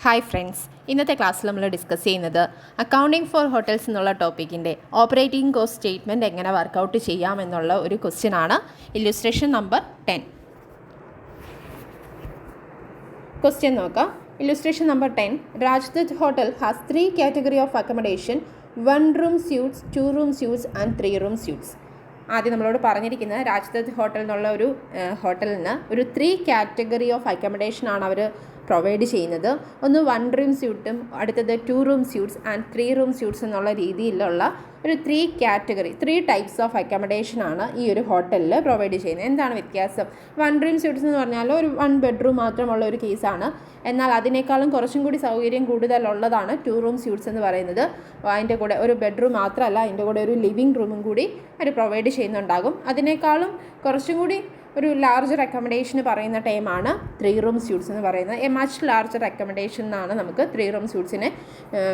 Hi friends, ഇന്നത്തെ ക്ലാസ്സിൽ നമ്മൾ ഡിസ്കസ് ചെയ്യുന്നത് അക്കൗണ്ടിങ് ഫോർ ഹോട്ടൽസ് എന്നുള്ള ടോപ്പിക്കിൻ്റെ ഓപ്പറേറ്റിംഗ് കോസ്റ്റ് സ്റ്റേറ്റ്മെൻറ്റ് എങ്ങനെ വർക്കൗട്ട് ചെയ്യാമെന്നുള്ള ഒരു ക്വസ്റ്റ്യൻ ആണ്. Illustration number 10. ക്വസ്റ്റ്യൻ നോക്കാം. Illustration number 10. Rajdutt hotel has 3 category of accommodation: 1 room suites, 2 room suites and 3 room suites. ആദ്യം നമ്മളോട് പറഞ്ഞിരിക്കുന്നത് രാജ്ദത്ത് ഹോട്ടൽ എന്നുള്ള ഒരു ഹോട്ടലിന് ഒരു 3 category ഓഫ് അക്കോമഡേഷൻ ആണ് അവർ പ്രൊവൈഡ് ചെയ്യുന്നത്. ഒന്ന് 1 room സ്യൂട്ടും, അടുത്തത് 2 room suites and 3 room suites എന്നുള്ള രീതിയിലുള്ള ഒരു 3 ടൈപ്സ് ഓഫ് അക്കോമഡേഷൻ ആണ് ഈ ഒരു ഹോട്ടലിൽ പ്രൊവൈഡ് ചെയ്യുന്നത്. എന്താണ് വ്യത്യാസം? 1 room സ്യൂട്ട്സ് എന്ന് പറഞ്ഞാൽ ഒരു 1 bedroom മാത്രമുള്ള ഒരു കേസാണ്. എന്നാൽ അതിനേക്കാളും കുറച്ചും കൂടി സൗകര്യം കൂടുതലുള്ളതാണ് 2 room സ്യൂട്ട്സ് എന്ന് പറയുന്നത്. അതിൻ്റെ കൂടെ ഒരു ബെഡ്റൂം മാത്രമല്ല, അതിൻ്റെ കൂടെ ഒരു ലിവിങ് റൂമും കൂടി അവർ പ്രൊവൈഡ് ചെയ്യുന്നുണ്ടാകും. അതിനേക്കാളും കുറച്ചും കൂടി ഒരു ലാർജർ അക്കോമഡേഷന് പറയുന്ന ടൈമാണ് 3 room സ്യൂട്ട്സ് എന്ന് പറയുന്നത്. എ മച്ച് ലാർജർ അക്കോമഡേഷൻ എന്നാണ് നമുക്ക് 3 room സ്യൂട്ട്സിനെ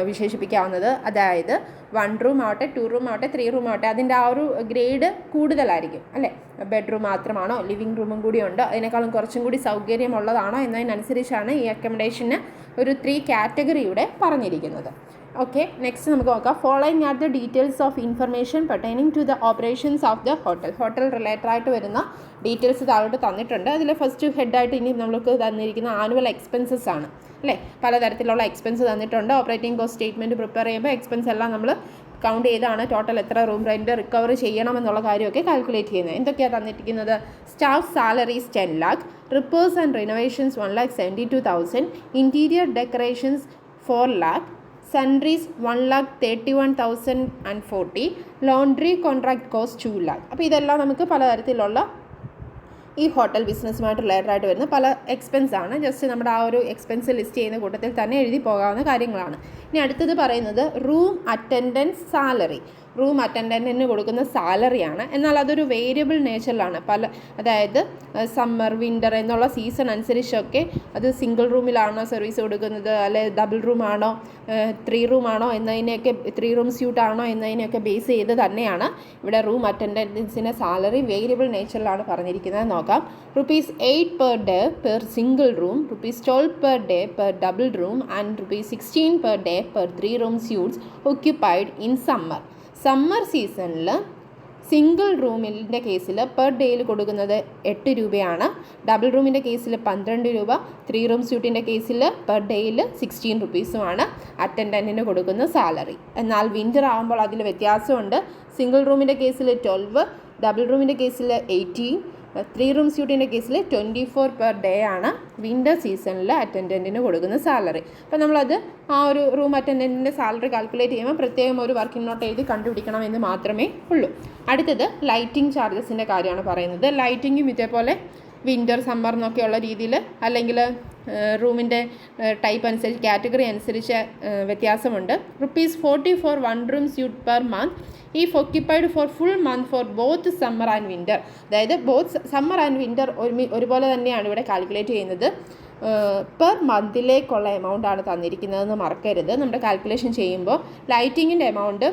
വിശേഷിപ്പിക്കാവുന്നത്. അതായത് 1 room ആവട്ടെ, 2 room ആവട്ടെ, 3 room ആവട്ടെ, അതിൻ്റെ ആ ഒരു ഗ്രേഡ് കൂടുതലായിരിക്കും അല്ലേ. ബെഡ്റൂം മാത്രമാണോ, ലിവിങ് റൂമും കൂടി ഉണ്ട്, അതിനേക്കാളും കുറച്ചും കൂടി സൗകര്യമുള്ളതാണോ എന്നതിനനുസരിച്ചാണ് ഈ അക്കോമഡേഷന് ഒരു 3 കാറ്റഗറിയുടെ പറഞ്ഞിരിക്കുന്നത്. ഓക്കെ, നെക്സ്റ്റ് നമുക്ക് നോക്കാം. Following are the details of information pertaining to the operations of the hotel. Hotel related ആയിട്ട് വരുന്ന ഡീറ്റെയിൽസ് താഴോട്ട് തന്നിട്ടുണ്ട്. അതിൽ ഫസ്റ്റ് ഹെഡായിട്ട് ഇനി നമുക്ക് തന്നിരിക്കുന്ന ആനുവൽ എക്സ്പെൻസസ് ആണ് അല്ലേ. പലതരത്തിലുള്ള എക്സ്പെൻസ് തന്നിട്ടുണ്ട്. ഓപ്പറേറ്റിംഗ് കോസ്റ്റ് സ്റ്റേറ്റ്മെൻറ്റ് പ്രിപ്പയർ ചെയ്യുമ്പോൾ എക്സ്പെൻസ് എല്ലാം നമ്മൾ കൗണ്ട് ചെയ്താണ് ടോട്ടൽ എത്ര റൂം റെൻറ്റ് റിക്കവർ ചെയ്യണമെന്നുള്ള കാര്യമൊക്കെ കാൽക്കുലേറ്റ് ചെയ്യുന്നത്. എന്തൊക്കെയാണ് തന്നിരിക്കുന്നത്? Staff salaries 10 lakh, repairs and renovations 1,72,000, interior decorations 4 lakh, sundries 1,31,040, laundry contract cost 2 lakh. അപ്പോൾ ഇതെല്ലാം നമുക്ക് പലതരത്തിലുള്ള ഈ ഹോട്ടൽ ബിസിനസ്സുമായിട്ട് റിലേറ്റഡ് ആയിട്ട് വരുന്ന പല എക്സ്പെൻസ് ആണ്. ജസ്റ്റ് നമ്മുടെ ആ ഒരു എക്സ്പെൻസ് ലിസ്റ്റ് ചെയ്യുന്ന കൂട്ടത്തിൽ തന്നെ എഴുതി പോകാവുന്ന കാര്യങ്ങളാണ്. ഇനി അടുത്തത് പറയുന്നത് റൂം അറ്റൻഡൻസ് സാലറി. റൂം അറ്റൻഡൻറ്റിന് കൊടുക്കുന്ന സാലറിയാണ്. എന്നാൽ അതൊരു വേരിയബിൾ നേച്ചറിലാണ്. അതായത് സമ്മർ, വിൻ്റർ എന്നുള്ള സീസൺ അനുസരിച്ചൊക്കെ അത് സിംഗിൾ റൂമിലാണോ സർവീസ് കൊടുക്കുന്നത്, അല്ലെ ഡബിൾ റൂമാണോ, 3 room ആണോ എന്നതിനെയൊക്കെ, 3 room സ്യൂട്ട് ആണോ എന്നതിനെയൊക്കെ ബേസ് ചെയ്ത് തന്നെയാണ് ഇവിടെ റൂം അറ്റൻഡൻസിൻ്റെ സാലറി വേരിയബിൾ നേച്ചറിലാണ് പറഞ്ഞിരിക്കുന്നത്. നോക്കാം. ₹8 per day per single room, ₹12 per day per double room and ₹16 per day per 3 room suites occupied in summer. Summer സീസണിൽ സിംഗിൾ റൂമിൻ്റെ കേസിൽ പെർ ഡേയിൽ കൊടുക്കുന്നത് 8 രൂപയാണ്. ഡബിൾ റൂമിൻ്റെ കേസിൽ 12 രൂപ, 3 room സ്യൂട്ടിൻ്റെ കേസിൽ പെർ ഡേയിൽ 16 rupees അറ്റൻഡൻറ്റിന് കൊടുക്കുന്ന സാലറി. എന്നാൽ വിൻ്റർ ആകുമ്പോൾ അതിൽ വ്യത്യാസമുണ്ട്. സിംഗിൾ റൂമിൻ്റെ കേസിൽ 12, ഡബിൾ റൂമിൻ്റെ കേസിൽ 18, 3 room സ്യൂട്ടിൻ്റെ കേസിൽ 24 per day ആണ് വിൻ്റർ സീസണിൽ അറ്റൻഡൻറ്റിന് കൊടുക്കുന്ന സാലറി. അപ്പോൾ നമ്മളത് ആ ഒരു റൂം അറ്റൻഡൻറ്റിൻ്റെ സാലറി കാൽക്കുലേറ്റ് ചെയ്യുമ്പോൾ പ്രത്യേകം ഒരു വർക്കിംഗ് നോട്ട് എഴുതി കണ്ടുപിടിക്കണമെന്ന് മാത്രമേ ഉള്ളൂ. അടുത്തത് ലൈറ്റിംഗ് ചാർജസിൻ്റെ കാര്യമാണ് പറയുന്നത്. ലൈറ്റിങ്ങും ഇതേപോലെ വിൻ്റർ, സമ്മർ എന്നൊക്കെയുള്ള രീതിയിൽ, അല്ലെങ്കിൽ റൂമിൻ്റെ ടൈപ്പ് അനുസരിച്ച്, കാറ്റഗറി അനുസരിച്ച് വ്യത്യാസമുണ്ട്. ₹40 for 1 room suite per month if occupied for full month for both summer and winter. അതായത് ബോത്ത് സമ്മർ ആൻഡ് വിൻ്റർ ഒരുപോലെ തന്നെയാണ് ഇവിടെ കാൽക്കുലേറ്റ് ചെയ്യുന്നത്. പെർ മന്തിലേക്കുള്ള എമൗണ്ട് ആണ് തന്നിരിക്കുന്നതെന്ന് മറക്കരുത്. നമ്മുടെ കാൽക്കുലേഷൻ ചെയ്യുമ്പോൾ ലൈറ്റിങ്ങിൻ്റെ എമൗണ്ട്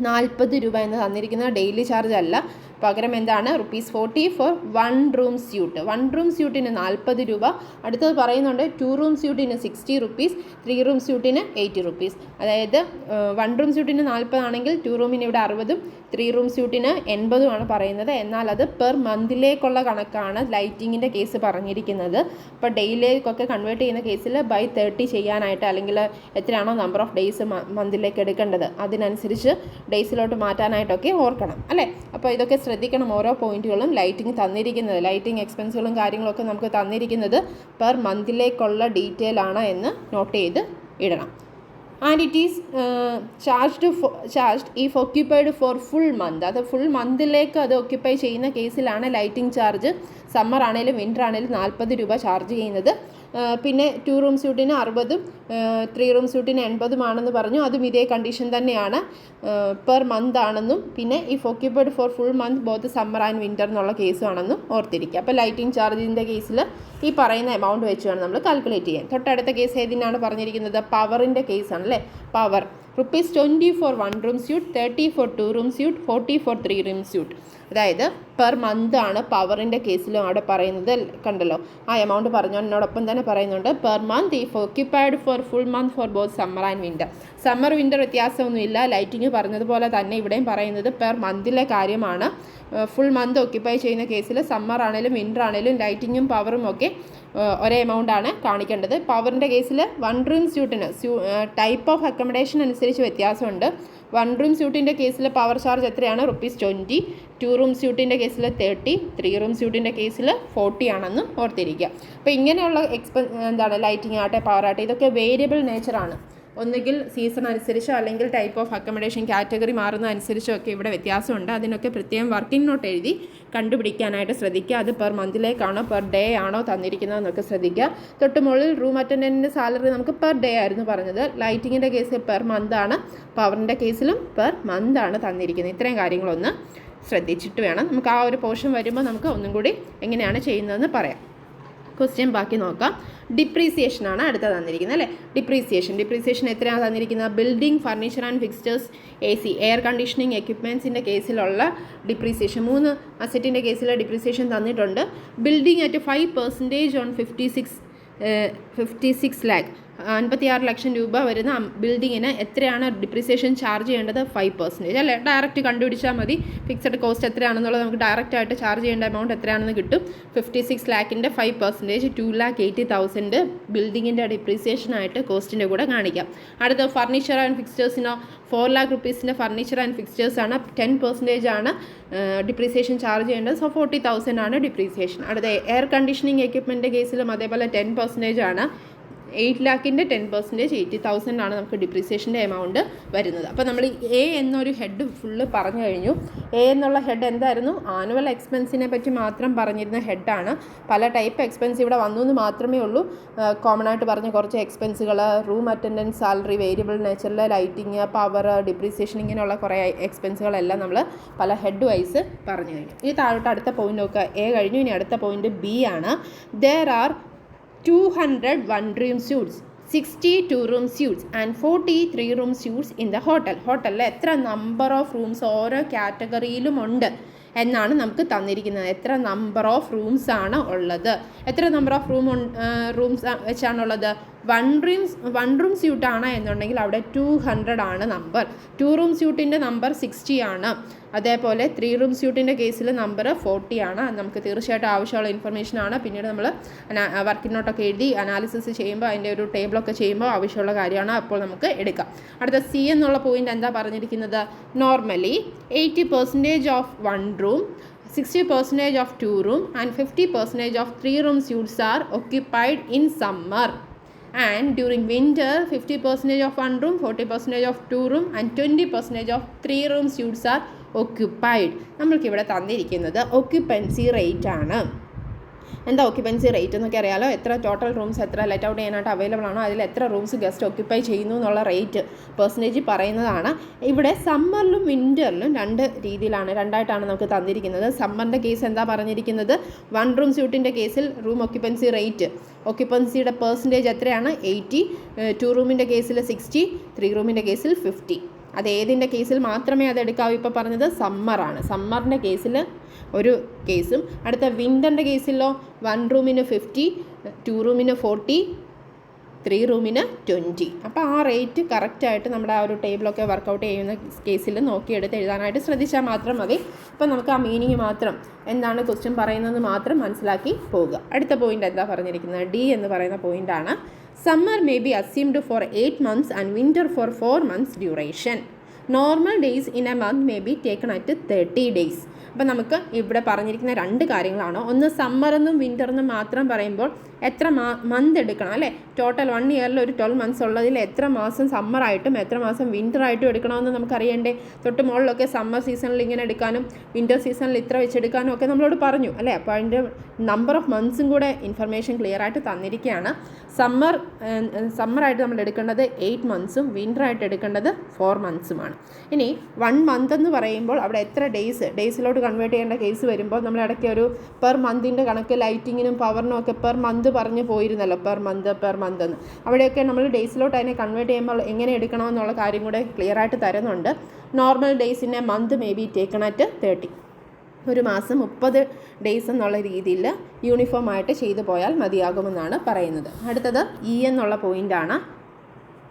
40 രൂപ എന്ന് തന്നിരിക്കുന്നത് ഡെയിലി ചാർജ് അല്ല. പകരം എന്താണ്? ₹40 for 1 room സ്യൂട്ട്. 1 room സ്യൂട്ടിന് 40 രൂപ. അടുത്തത് പറയുന്നുണ്ട് 2 room സ്യൂട്ടിന് 60 rupees, 3 room സ്യൂട്ടിന് 80 rupees. അതായത് 1 room സ്യൂട്ടിന് 40 ആണെങ്കിൽ 2 റൂമിന് ഇവിടെ 60, 3 room സ്യൂട്ടിന് 80 ആണ് പറയുന്നത്. എന്നാൽ അത് പെർ മന്തിലേക്കുള്ള കണക്കാണ് ലൈറ്റിങ്ങിൻ്റെ കേസ് പറഞ്ഞിരിക്കുന്നത്. അപ്പോൾ ഡെയിലിക്കൊക്കെ കൺവേർട്ട് ചെയ്യുന്ന കേസിൽ by 30 ചെയ്യാനായിട്ട്, അല്ലെങ്കിൽ എത്രയാണോ നമ്പർ ഓഫ് ഡേയ്സ് മന്തിലേക്ക് എടുക്കേണ്ടത് അതിനനുസരിച്ച് ഡേയ്സിലോട്ട് മാറ്റാനായിട്ടൊക്കെ ഓർക്കണം അല്ലേ. അപ്പോൾ ഇതൊക്കെ ശ്രദ്ധിക്കണം. ഓരോ പോയിന്റുകളും ലൈറ്റിംഗ് എക്സ്പെൻസുകളും കാര്യങ്ങളൊക്കെ നമുക്ക് തന്നിരിക്കുന്നത് പെർ മന്തിലേക്കുള്ള ഡീറ്റെയിൽ ആണ് എന്ന് നോട്ട് ചെയ്ത് ഇടണം. And it is charged if occupied for full month. അത് ഫുൾ മന്തിലേക്ക് അത് ഓക്യുപ്പൈ ചെയ്യുന്ന കേസിലാണ് ലൈറ്റിംഗ് ചാർജ് സമ്മർ ആണെങ്കിലും വിൻ്റർ ആണെങ്കിലും 40 രൂപ ചാർജ് ചെയ്യുന്നത്. പിന്നെ 2 room സ്യൂട്ടിന് 60, 3 room സ്യൂട്ടിന് 80 ആണെന്ന് പറഞ്ഞു. അതും ഇതേ കണ്ടീഷൻ തന്നെയാണ്, പെർ മന്ത് ആണെന്നും പിന്നെ if occupied for full month both summer and winter എന്നുള്ള കേസുമാണെന്നും ഓർത്തിരിക്കുക. അപ്പോൾ ലൈറ്റിംഗ് ചാർജിൻ്റെ കേസിൽ ഈ പറയുന്ന എമൗണ്ട് വെച്ച് വേണം നമ്മൾ കാൽക്കുലേറ്റ് ചെയ്യാൻ. തൊട്ടടുത്ത കേസ് ഏതിനാണ് പറഞ്ഞിരിക്കുന്നത്? പവറിൻ്റെ കേസാണ് അല്ലേ. Power ₹20 for 1 room suite, 30 for 2 room suite, 40 for 3 room suite. അതായത് പെർ മന്ത് ആണ് പവറിൻ്റെ കേസിലും അവിടെ പറയുന്നത്. കണ്ടല്ലോ, ആ എമൗണ്ട് പറഞ്ഞതിനോടൊപ്പം തന്നെ പറയുന്നുണ്ട് per month if occupied for full month for both summer and winter. Summer winter വ്യത്യാസമൊന്നുമില്ല. ലൈറ്റിങ് പറഞ്ഞതുപോലെ തന്നെ ഇവിടെയും പറയുന്നത് പെർ മന്തിലെ കാര്യമാണ്. ഫുൾ മന്ത് ഓക്യുപ്പൈ ചെയ്യുന്ന കേസിൽ സമ്മർ ആണെങ്കിലും വിൻ്റർ ആണെങ്കിലും ലൈറ്റിങ്ങും പവറും ഒക്കെ ഒരേ എമൗണ്ടാണ് കാണിക്കേണ്ടത്. പവറിൻ്റെ കേസിൽ 1 റൂം സ്യൂട്ടിന് ടൈപ്പ് ഓഫ് അക്കോമഡേഷൻ അനുസരിച്ച് വ്യത്യാസമുണ്ട്. 1 റൂം സ്യൂട്ടിൻ്റെ കേസിൽ പവർ ചാർജ് എത്രയാണ്? ₹20. 2 റൂം സ്യൂട്ടിൻ്റെ കേസിൽ 30, 3 റൂം സ്യൂട്ടിൻ്റെ കേസിൽ 40 ആണെന്ന് ഓർത്തിരിക്കുക. അപ്പോൾ ഇങ്ങനെയുള്ള ലൈറ്റിംഗ് ആട്ടെ പവർ ആട്ടെ ഇതൊക്കെ വേരിയബിൾ നേച്ചറാണ്. ഒന്നുകിൽ സീസൺ അനുസരിച്ചോ അല്ലെങ്കിൽ ടൈപ്പ് ഓഫ് അക്കോമഡേഷൻ കാറ്റഗറി മാറുന്ന അനുസരിച്ചോ ഒക്കെ ഇവിടെ വ്യത്യാസമുണ്ട്. അതിനൊക്കെ പ്രത്യേകം വർക്കിംഗ് നോട്ട് എഴുതി കണ്ടുപിടിക്കാനായിട്ട് ശ്രദ്ധിക്കുക. അത് പെർ മന്തിലേക്കാണോ പെർ ഡേ ആണോ തന്നിരിക്കുന്നതെന്നൊക്കെ ശ്രദ്ധിക്കുക. തൊട്ട് മുകളിൽ റൂം അറ്റൻഡൻറ്റിൻ്റെ സാലറി നമുക്ക് പെർ ഡേ ആയിരുന്നു പറഞ്ഞത്. ലൈറ്റിങ്ങിൻ്റെ കേസിൽ പെർ മന്താണ്, പവറിൻ്റെ കേസിലും പെർ മന്താണ് തന്നിരിക്കുന്നത്. ഇത്രയും കാര്യങ്ങളൊന്ന് ശ്രദ്ധിച്ചിട്ട് വേണം നമുക്ക് ആ ഒരു പോർഷൻ വരുമ്പോൾ നമുക്ക് ഒന്നും കൂടി എങ്ങനെയാണ് ചെയ്യുന്നതെന്ന് പറയാം. ക്വസ്റ്റ്യൻ ബാക്കി നോക്കാം. ഡിപ്രീസിയേഷൻ ആണ് അടുത്ത തന്നിരിക്കുന്നത് അല്ലേ. ഡിപ്രീസിയേഷൻ എത്രയാണ് തന്നിരിക്കുന്നത്? Building, furniture and fixtures, AC, air conditioning എക്യുപ്മെൻറ്റ്സിൻ്റെ കേസിലുള്ള ഡിപ്രീസിയേഷൻ 3 അസറ്റിൻ്റെ കേസിലെ ഡിപ്രീസിയേഷൻ തന്നിട്ടുണ്ട്. ബിൽഡിംഗ് അറ്റ് 5% ഓൺ 56 lakh 56 ലക്ഷം രൂപ വരുന്ന ബിൽഡിങ്ങിന് എത്രയാണ് ഡിപ്രീസിയേഷൻ ചാർജ് ചെയ്യേണ്ടത്? 5% അല്ലേ. ഡയറക്റ്റ് കണ്ടുപിടിച്ചാൽ മതി. ഫിക്സഡ് കോസ്റ്റ് എത്രയാണെന്നുള്ളത് നമുക്ക് ഡയറക്റ്റ് ആയിട്ട് ചാർജ് ചെയ്യേണ്ട എമൗണ്ട് എത്രയാണെന്ന് കിട്ടും. 56 ലാക്കിൻ്റെ 5% 2,80,000 ബിൽഡിങ്ങിൻ്റെ ഡിപ്രീസിയേഷനായിട്ട് കോസ്റ്റിൻ്റെ കൂടെ കാണിക്കാം. അടുത്ത ഫർണിച്ചർ ആൻഡ് ഫിക്സ്റ്റേഴ്സിനോ 4 lakh rupees furniture and fixtures ആണ്. 10% ആണ് ഡിപ്രീസിയേഷൻ ചാർജ് ചെയ്യേണ്ടത്. സോ 40,000 ആണ് ഡിപ്രീസിയേഷൻ. അടുത്ത എയർ കണ്ടീഷനിങ് എക്യുപ്മെൻറ്റിൻ്റെ കേസിലും അതേപോലെ 10% ആണ്. 8 ലാക്കിൻ്റെ 10% 80,000 ആണ് നമുക്ക് ഡിപ്രീസിയേഷൻ്റെ എമൗണ്ട് വരുന്നത്. അപ്പോൾ നമ്മൾ എ എന്നൊരു ഹെഡ് ഫുള്ള് പറഞ്ഞു കഴിഞ്ഞു. എ എന്നുള്ള ഹെഡ് എന്തായിരുന്നു? ആനുവൽ എക്സ്പെൻസിനെ പറ്റി മാത്രം പറഞ്ഞിരുന്ന ഹെഡാണ്. പല ടൈപ്പ് എക്സ്പെൻസ് ഇവിടെ വന്നു എന്ന് മാത്രമേ ഉള്ളൂ. കോമൺ ആയിട്ട് പറഞ്ഞ കുറച്ച് എക്സ്പെൻസുകൾ, റൂം അറ്റൻഡൻസ് സാലറി, വേരിയബിൾ നേച്ചറിൽ ലൈറ്റിങ്, പവർ, ഡിപ്രീസിയേഷൻ, ഇങ്ങനെയുള്ള കുറേ എക്സ്പെൻസുകളെല്ലാം നമ്മൾ പല ഹെഡ് വൈസ് പറഞ്ഞു കഴിഞ്ഞു. ഈ താഴോട്ട് അടുത്ത പോയിന്റ് നോക്കുക. എ കഴിഞ്ഞു. ഇനി അടുത്ത പോയിന്റ് ബി ആണ്. There are 200 1-room suites, 60 2-room suites and 40 3-room suites in the hotel. ഹോട്ടലിൽ എത്ര നമ്പർ ഓഫ് റൂംസ് ഓരോ കാറ്റഗറിയിലും ഉണ്ട് എന്നാണ് നമുക്ക് തന്നിരിക്കുന്നത്. എത്ര നമ്പർ ഓഫ് റൂംസ് ആണ് ഉള്ളത്? എത്ര നമ്പർ ഓഫ് റൂംസ് വെച്ചാണുള്ളത്? 1 റൂം സ്യൂട്ട് ആണ് എന്നുണ്ടെങ്കിൽ അവിടെ 200 ആണ് നമ്പർ. 2 റൂം സ്യൂട്ടിൻ്റെ നമ്പർ 60 ആണ്. അതേപോലെ 3 റൂം സ്യൂട്ടിൻ്റെ കേസിൽ നമ്പർ 40 ആണ്. നമുക്ക് തീർച്ചയായിട്ടും ആവശ്യമുള്ള ഇൻഫർമേഷൻ ആണ്. പിന്നീട് നമ്മൾ വർക്കിംഗ് നോട്ടൊക്കെ എഴുതി അനാലിസിസ് ചെയ്യുമ്പോൾ അതിൻ്റെ ഒരു ടേബിളൊക്കെ ചെയ്യുമ്പോൾ ആവശ്യമുള്ള കാര്യമാണ്. അപ്പോൾ നമുക്ക് എടുക്കാം. അടുത്ത സി എന്നുള്ള പോയിന്റ് എന്താ പറഞ്ഞിരിക്കുന്നത്? Normally 80% of 1 room, 60% of 2 room and 50% of 3 room suites are occupied in summer. And during winter 50% of 1 room, 40% of 2 room and 20% of 3 room suites are occupied. നമ്മൾക്കിവിടെ തന്നിരിക്കുന്നത് ഒക്യുപ്പൻസി റേറ്റ് ആണ്. എന്താ ഒക്യുപ്പൻസി റേറ്റ് എന്നൊക്കെ അറിയാലോ. എത്ര total rooms എത്ര let out ചെയ്യാനായിട്ട് available ആണോ, അതിൽ എത്ര റൂംസ് ഗസ്റ്റ് ഒക്യുപ്പൈ ചെയ്യുന്നു എന്നുള്ള റേറ്റ് പെർസെൻറ്റേജ് പറയുന്നതാണ്. ഇവിടെ സമ്മറിലും വിൻ്ററിലും 2 രീതിയിലാണ്, 2ആയിട്ടാണ് നമുക്ക് തന്നിരിക്കുന്നത്. സമ്മറിൻ്റെ കേസ് എന്താ പറഞ്ഞിരിക്കുന്നത്? 1 റൂം സ്യൂട്ടിൻ്റെ കേസിൽ റൂം ഒക്യുപ്പൻസി റേറ്റ്, ഒക്യുപ്പൻസിയുടെ പെർസെൻറ്റേജ് എത്രയാണ്? 80. 2 റൂമിൻ്റെ കേസിൽ 60, 3 റൂമിൻ്റെ കേസിൽ 50. അത് ഏതിൻ്റെ കേസിൽ മാത്രമേ അത് എടുക്കാവൂ? ഇപ്പോൾ പറഞ്ഞത് സമ്മറാണ്. സമ്മറിൻ്റെ കേസിൽ ഒരു കേസും. അടുത്ത വിൻ്ററിൻ്റെ കേസിലോ 1 റൂമിന് 50, 2 റൂമിന് 40, 3 റൂമിന് 20. അപ്പോൾ ആ റേറ്റ് കറക്റ്റായിട്ട് നമ്മുടെ ആ ഒരു ടേബിളൊക്കെ വർക്കൗട്ട് ചെയ്യുന്ന കേസിൽ നോക്കിയെടുത്ത് എഴുതാനായിട്ട് ശ്രദ്ധിച്ചാൽ മാത്രം മതി. അപ്പോൾ നമുക്ക് ആ മീനിങ് മാത്രം എന്താണ് ക്വസ്റ്റ്യൻ പറയുന്നത് മാത്രം മനസ്സിലാക്കി പോവുക. അടുത്ത പോയിൻ്റ് എന്താ പറഞ്ഞിരിക്കുന്നത്? ഡി എന്ന് പറയുന്ന പോയിൻ്റാണ്. Summer may be assumed for 8 months and winter for 4 months duration. Normal days in a month may be taken at 30 days. അപ്പോൾ നമുക്ക് ഇവിടെ പറഞ്ഞിരിക്കുന്ന 2 കാര്യങ്ങളാണ്. ഒന്ന് സമ്മറെന്നും വിൻ്ററെന്നും മാത്രം പറയുമ്പോൾ എത്ര മന്ത് എടുക്കണം അല്ലേ? ടോട്ടൽ 1 ഇയറിൽ ഒരു 12 months ഉള്ളതിൽ എത്ര മാസം സമ്മറായിട്ടും എത്ര മാസം വിൻ്ററായിട്ടും എടുക്കണമെന്ന് നമുക്കറിയണ്ടേ? തൊട്ട് മുകളിലൊക്കെ സമ്മർ സീസണിൽ ഇങ്ങനെ എടുക്കാനും വിൻ്റർ സീസണിൽ ഇത്ര വെച്ചെടുക്കാനും ഒക്കെ നമ്മളോട് പറഞ്ഞു അല്ലേ? അപ്പോൾ അതിൻ്റെ നമ്പർ ഓഫ് മന്ത്സും കൂടെ ഇൻഫർമേഷൻ ക്ലിയർ ആയിട്ട് തന്നിരിക്കുകയാണ്. സമ്മറായിട്ട് നമ്മൾ എടുക്കേണ്ടത് 8 monthsഉം വിൻ്ററായിട്ട് എടുക്കേണ്ടത് 4 monthsഉമാണ്. ഇനി 1 month എന്ന് പറയുമ്പോൾ അവിടെ എത്ര ഡേയ്സിലോട്ട് കൺവേർട്ട് ചെയ്യേണ്ട കേസ് വരുമ്പോൾ നമ്മൾ ഇടയ്ക്ക് ഒരു പെർ മന്തിൻ്റെ കണക്ക് ലൈറ്റിങ്ങിനും പവറിനും ഒക്കെ പെർ മന്ത് പറഞ്ഞ് പോയിരുന്നല്ലോ, പെർ മന്ത് എന്ന്. അവിടെയൊക്കെ നമ്മൾ ഡേയ്സിലോട്ട് അതിനെ കൺവേർട്ട് ചെയ്യുമ്പോൾ എങ്ങനെ എടുക്കണമെന്നുള്ള കാര്യം കൂടെ ക്ലിയർ ആയിട്ട് തരുന്നുണ്ട്. Normal days in A month may be taken at 30. ഒരു മാസം 30 ഡേയ്സ് എന്നുള്ള രീതിയിൽ യൂണിഫോം ആയിട്ട് ചെയ്തു പോയാൽ മതിയാകുമെന്നാണ് പറയുന്നത്. അടുത്തത് എന്നുള്ള പോയിൻ്റാണ്.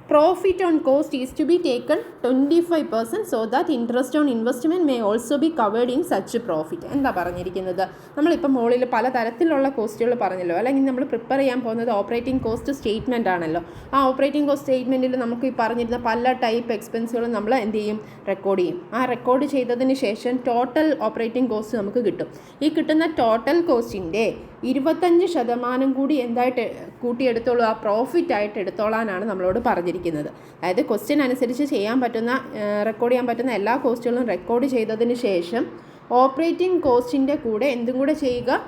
Profit on cost is to be taken 25% so that interest on investment may also be covered in such profit. എന്താ പറഞ്ഞിരിക്കുന്നത്? നമ്മളിപ്പോൾ മുകളിൽ പല തരത്തിലുള്ള കോസ്റ്റുകൾ പറഞ്ഞല്ലോ, അല്ലെങ്കിൽ നമ്മൾ പ്രിപ്പയർ ചെയ്യാൻ പോകുന്നത് ഓപ്പറേറ്റിംഗ് കോസ്റ്റ് സ്റ്റേറ്റ്മെൻ്റ് ആണല്ലോ. ആ ഓപ്പറേറ്റിംഗ് കോസ്റ്റ് സ്റ്റേറ്റ്മെൻറ്റിൽ നമുക്ക് ഈ പറഞ്ഞിരുന്ന പല ടൈപ്പ് എക്സ്പെൻസുകളും നമ്മൾ എന്ത് ചെയ്യും? റെക്കോർഡ് ചെയ്യും. ആ റെക്കോർഡ് ചെയ്തതിന് ശേഷം ടോട്ടൽ ഓപ്പറേറ്റിംഗ് കോസ്റ്റ് നമുക്ക് കിട്ടും. ഈ കിട്ടുന്ന ടോട്ടൽ കോസ്റ്റിൻ്റെ 25% കൂടി എന്തായിട്ട് കൂട്ടിയെടുത്തോളൂ? ആ പ്രോഫിറ്റായിട്ട് എടുത്തോളാനാണ് നമ്മളോട് പറഞ്ഞിരിക്കുന്നത്. അതായത് ക്വസ്റ്റ്യൻ അനുസരിച്ച് ചെയ്യാൻ പറ്റുന്ന റെക്കോർഡ് ചെയ്യാൻ പറ്റുന്ന എല്ലാ കോസ്റ്റുകളും റെക്കോർഡ് ചെയ്തതിന് ശേഷം ഓപ്പറേറ്റിംഗ് കോസ്റ്റിൻ്റെ കൂടെ എന്തും കൂടെ ചെയ്യുക?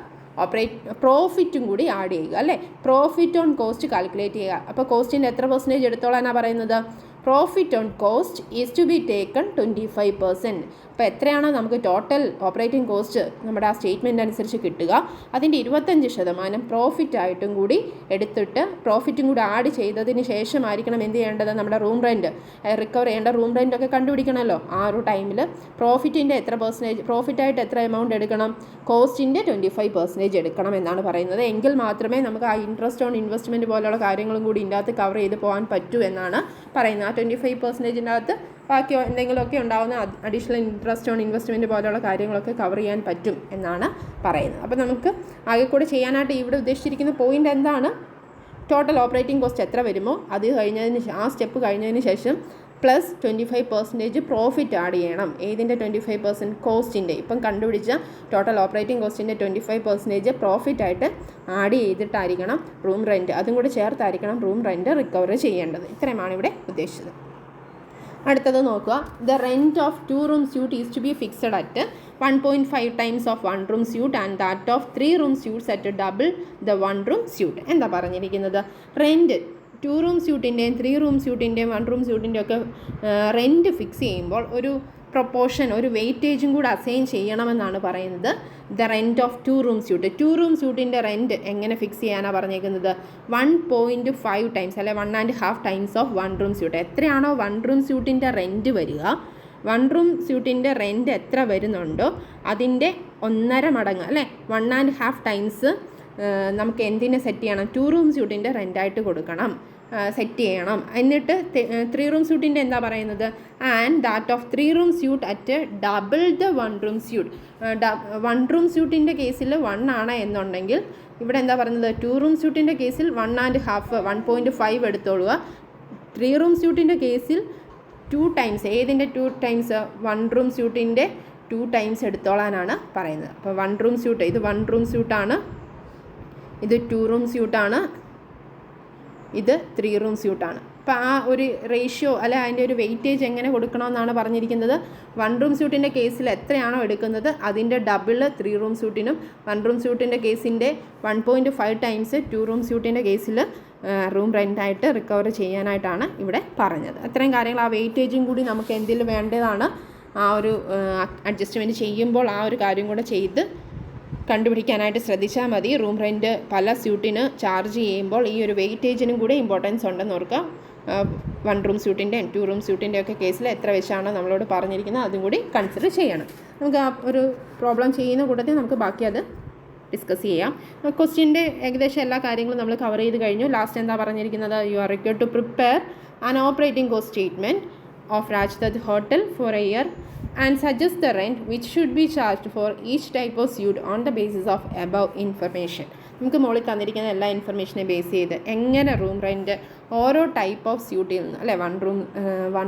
പ്രോഫിറ്റും കൂടി ആഡ് ചെയ്യുക, അല്ലേ? പ്രോഫിറ്റ് ഓൺ കോസ്റ്റ് കാൽക്കുലേറ്റ് ചെയ്യുക. അപ്പോൾ കോസ്റ്റിൻ്റെ എത്ര പെർസെൻറ്റേജ് എടുത്തോളാനാണ് പറയുന്നത്? Profit on cost is to be taken 25%. അപ്പോൾ എത്രയാണോ നമുക്ക് ടോട്ടൽ ഓപ്പറേറ്റിംഗ് കോസ്റ്റ് നമ്മുടെ ആ സ്റ്റേറ്റ്മെൻറ്റ് അനുസരിച്ച് കിട്ടുക, അതിൻ്റെ 25% പ്രോഫിറ്റായിട്ടും കൂടി എടുത്തിട്ട് പ്രോഫിറ്റും കൂടി ആഡ് ചെയ്തതിന് ശേഷമായിരിക്കണം എന്ത് ചെയ്യേണ്ടത്? നമ്മുടെ റൂം റെൻറ്റ് റിക്കവർ ചെയ്യേണ്ട റൂം റെൻറ്റൊക്കെ കണ്ടുപിടിക്കണമല്ലോ. ആ ഒരു ടൈമിൽ പ്രോഫിറ്റിൻ്റെ എത്ര പെർസെൻറ്റേജ്, പ്രോഫിറ്റായിട്ട് എത്ര എമൗണ്ട് എടുക്കണം? കോസ്റ്റിൻ്റെ 25% എടുക്കണം എന്നാണ് പറയുന്നത്. എങ്കിൽ മാത്രമേ നമുക്ക് ആ ഇൻട്രസ്റ്റ് ഓൺ ഇൻവെസ്റ്റ്മെൻറ്റ് പോലെയുള്ള കാര്യങ്ങളും കൂടി ഇതിൻ്റെ അകത്ത് കവർ ചെയ്ത് പോകാൻ പറ്റൂ എന്നാണ് പറയുന്നത്. ആ 25%-ൻ്റെ അകത്ത് ബാക്കി എന്തെങ്കിലുമൊക്കെ ഉണ്ടാകുന്ന അഡീഷണൽ ഇൻട്രസ്റ്റ് ഓൺ ഇൻവെസ്റ്റ്മെൻറ്റ് പോലെയുള്ള കാര്യങ്ങളൊക്കെ കവർ ചെയ്യാൻ പറ്റും എന്നാണ് പറയുന്നത്. അപ്പോൾ നമുക്ക് ആകെ കൂടെ ചെയ്യാനായിട്ട് ഇവിടെ ഉദ്ദേശിച്ചിരിക്കുന്ന പോയിൻ്റ് എന്താണ്? ടോട്ടൽ ഓപ്പറേറ്റിംഗ് കോസ്റ്റ് എത്ര വരുമോ അത് ആ സ്റ്റെപ്പ് കഴിഞ്ഞതിന് ശേഷം പ്ലസ് 25% പ്രോഫിറ്റ് ആഡ് ചെയ്യണം. ഏതിൻ്റെ 25%? കോസ്റ്റിൻ്റെ. ഇപ്പം കണ്ടുപിടിച്ച ടോട്ടൽ ഓപ്പറേറ്റിംഗ് കോസ്റ്റിൻ്റെ 25% പ്രോഫിറ്റായിട്ട് ആഡ് ചെയ്തിട്ടായിരിക്കണം റൂം റെൻറ്റ്, അതും കൂടെ ചേർത്തായിരിക്കണം റൂം റെൻറ്റ് റിക്കവർ ചെയ്യേണ്ടത്. ഇത്രയുമാണ് ഇവിടെ ഉദ്ദേശിച്ചത്. അടുത്തത് നോക്കുക. The rent of 2 room suite is to be fixed at 1.5 times of 1 room suite and that of 3 room suites at double the 1 room suite. എന്താ പറഞ്ഞിരിക്കുന്നത്? റെൻറ്റ് 2 room suiteൻ്റെയും 3 room suiteൻ്റെയും 1 room suiteൻ്റെയും ഒക്കെ റെൻറ്റ് ഫിക്സ് ചെയ്യുമ്പോൾ ഒരു പ്രൊപ്പോർഷൻ, ഒരു വെയിറ്റേജും കൂടെ അസൈൻ ചെയ്യണമെന്നാണ് പറയുന്നത്. The rent of 2 room suite. 2 room suiteൻ്റെ റെൻറ്റ് എങ്ങനെ ഫിക്സ് ചെയ്യാനാണ് പറഞ്ഞേക്കുന്നത്? 1.5 times അല്ലെ 1.5 times ഓഫ് 1 room suite. എത്രയാണോ 1 room suiteൻ്റെ റെൻറ്റ് വരിക, 1 room suiteൻ്റെ റെൻറ്റ് എത്ര വരുന്നുണ്ടോ അതിൻ്റെ 1.5 മടങ്ങ് അല്ലേ 1.5 times നമുക്ക് എന്തിനെ സെറ്റ് ചെയ്യണം? 2 room suiteൻ്റെ റെൻറ്റായിട്ട് കൊടുക്കണം, സെറ്റ് ചെയ്യണം. എന്നിട്ട് 3 room suiteൻ്റെ എന്താ പറയുന്നത്? And that of 3 room suite at double the 1 room suite. 1 room suiteൻ്റെ കേസിൽ 1 ആണ് എന്നുണ്ടെങ്കിൽ ഇവിടെ എന്താ പറയുന്നത്? 2 room suiteൻ്റെ കേസിൽ 1.5 1.5 എടുത്തോളുക. 3 room suiteൻ്റെ കേസിൽ 2 times. ഏതിൻ്റെ 2 times? 1 room suiteൻ്റെ 2 times എടുത്തോളാനാണ് പറയുന്നത്. അപ്പോൾ 1 room suite, ഇത് 1 room suite ആണ്, ഇത് 2 room suite ആണ്, ഇത് 3 room suite ആണ്. അപ്പോൾ ആ ഒരു റേഷ്യോ അല്ലെ അതിൻ്റെ ഒരു വെയിറ്റേജ് എങ്ങനെ കൊടുക്കണമെന്നാണ് പറഞ്ഞിരിക്കുന്നത്. 1 room suiteൻ്റെ കേസിൽ എത്രയാണോ എടുക്കുന്നത് അതിൻ്റെ ഡബിൾ 3 room suiteനും, 1 room suiteൻ്റെ കേസിൻ്റെ 1.5 times 2 room suiteൻ്റെ കേസിൽ റൂം റെൻറ്റായിട്ട് റിക്കവർ ചെയ്യാനായിട്ടാണ് ഇവിടെ പറഞ്ഞത്. അത്രയും കാര്യങ്ങൾ ആ വെയിറ്റേജും കൂടി നമുക്ക് എന്തെങ്കിലും വേണ്ടതാണ്. ആ ഒരു അഡ്ജസ്റ്റ്മെൻറ്റ് ചെയ്യുമ്പോൾ ആ ഒരു കാര്യം കൂടെ ചെയ്ത് കണ്ടുപിടിക്കാനായിട്ട് ശ്രദ്ധിച്ചാൽ മതി. റൂം റെൻറ്റ് പല സ്യൂട്ടിന് ചാർജ് ചെയ്യുമ്പോൾ ഈ ഒരു വെയിറ്റേജിനും കൂടെ ഇമ്പോർട്ടൻസ് ഉണ്ടെന്ന് ഓർക്കുക. 1 room suiteൻ്റെയും 2 room suiteൻ്റെ ഒക്കെ കേസിൽ എത്ര വെച്ചാണ് നമ്മളോട് പറഞ്ഞിരിക്കുന്നത് അതും കൂടി കൺസിഡർ ചെയ്യണം. നമുക്ക് ആ ഒരു പ്രോബ്ലം ചെയ്യുന്ന കൂട്ടത്തിൽ നമുക്ക് ബാക്കി അത് ഡിസ്കസ് ചെയ്യാം. ക്വസ്റ്റ്യൻ്റെ ഏകദേശം എല്ലാ കാര്യങ്ങളും നമ്മൾ കവർ ചെയ്ത് കഴിഞ്ഞു. ലാസ്റ്റ് എന്താ പറഞ്ഞിരിക്കുന്നത്? You are required to prepare an operating cost statement of Rajdutt hotel for a year and suggest the rent which should be charged for each type of suite on the basis of above information. നമുക്ക് മുകളിൽ തന്നിരിക്കുന്ന എല്ലാ ഇൻഫർമേഷനെ base ചെയ്ത് എങ്ങനെ room rent ഓരോ type of സ്യൂട്ടിൽ നിന്ന് അല്ലേ 1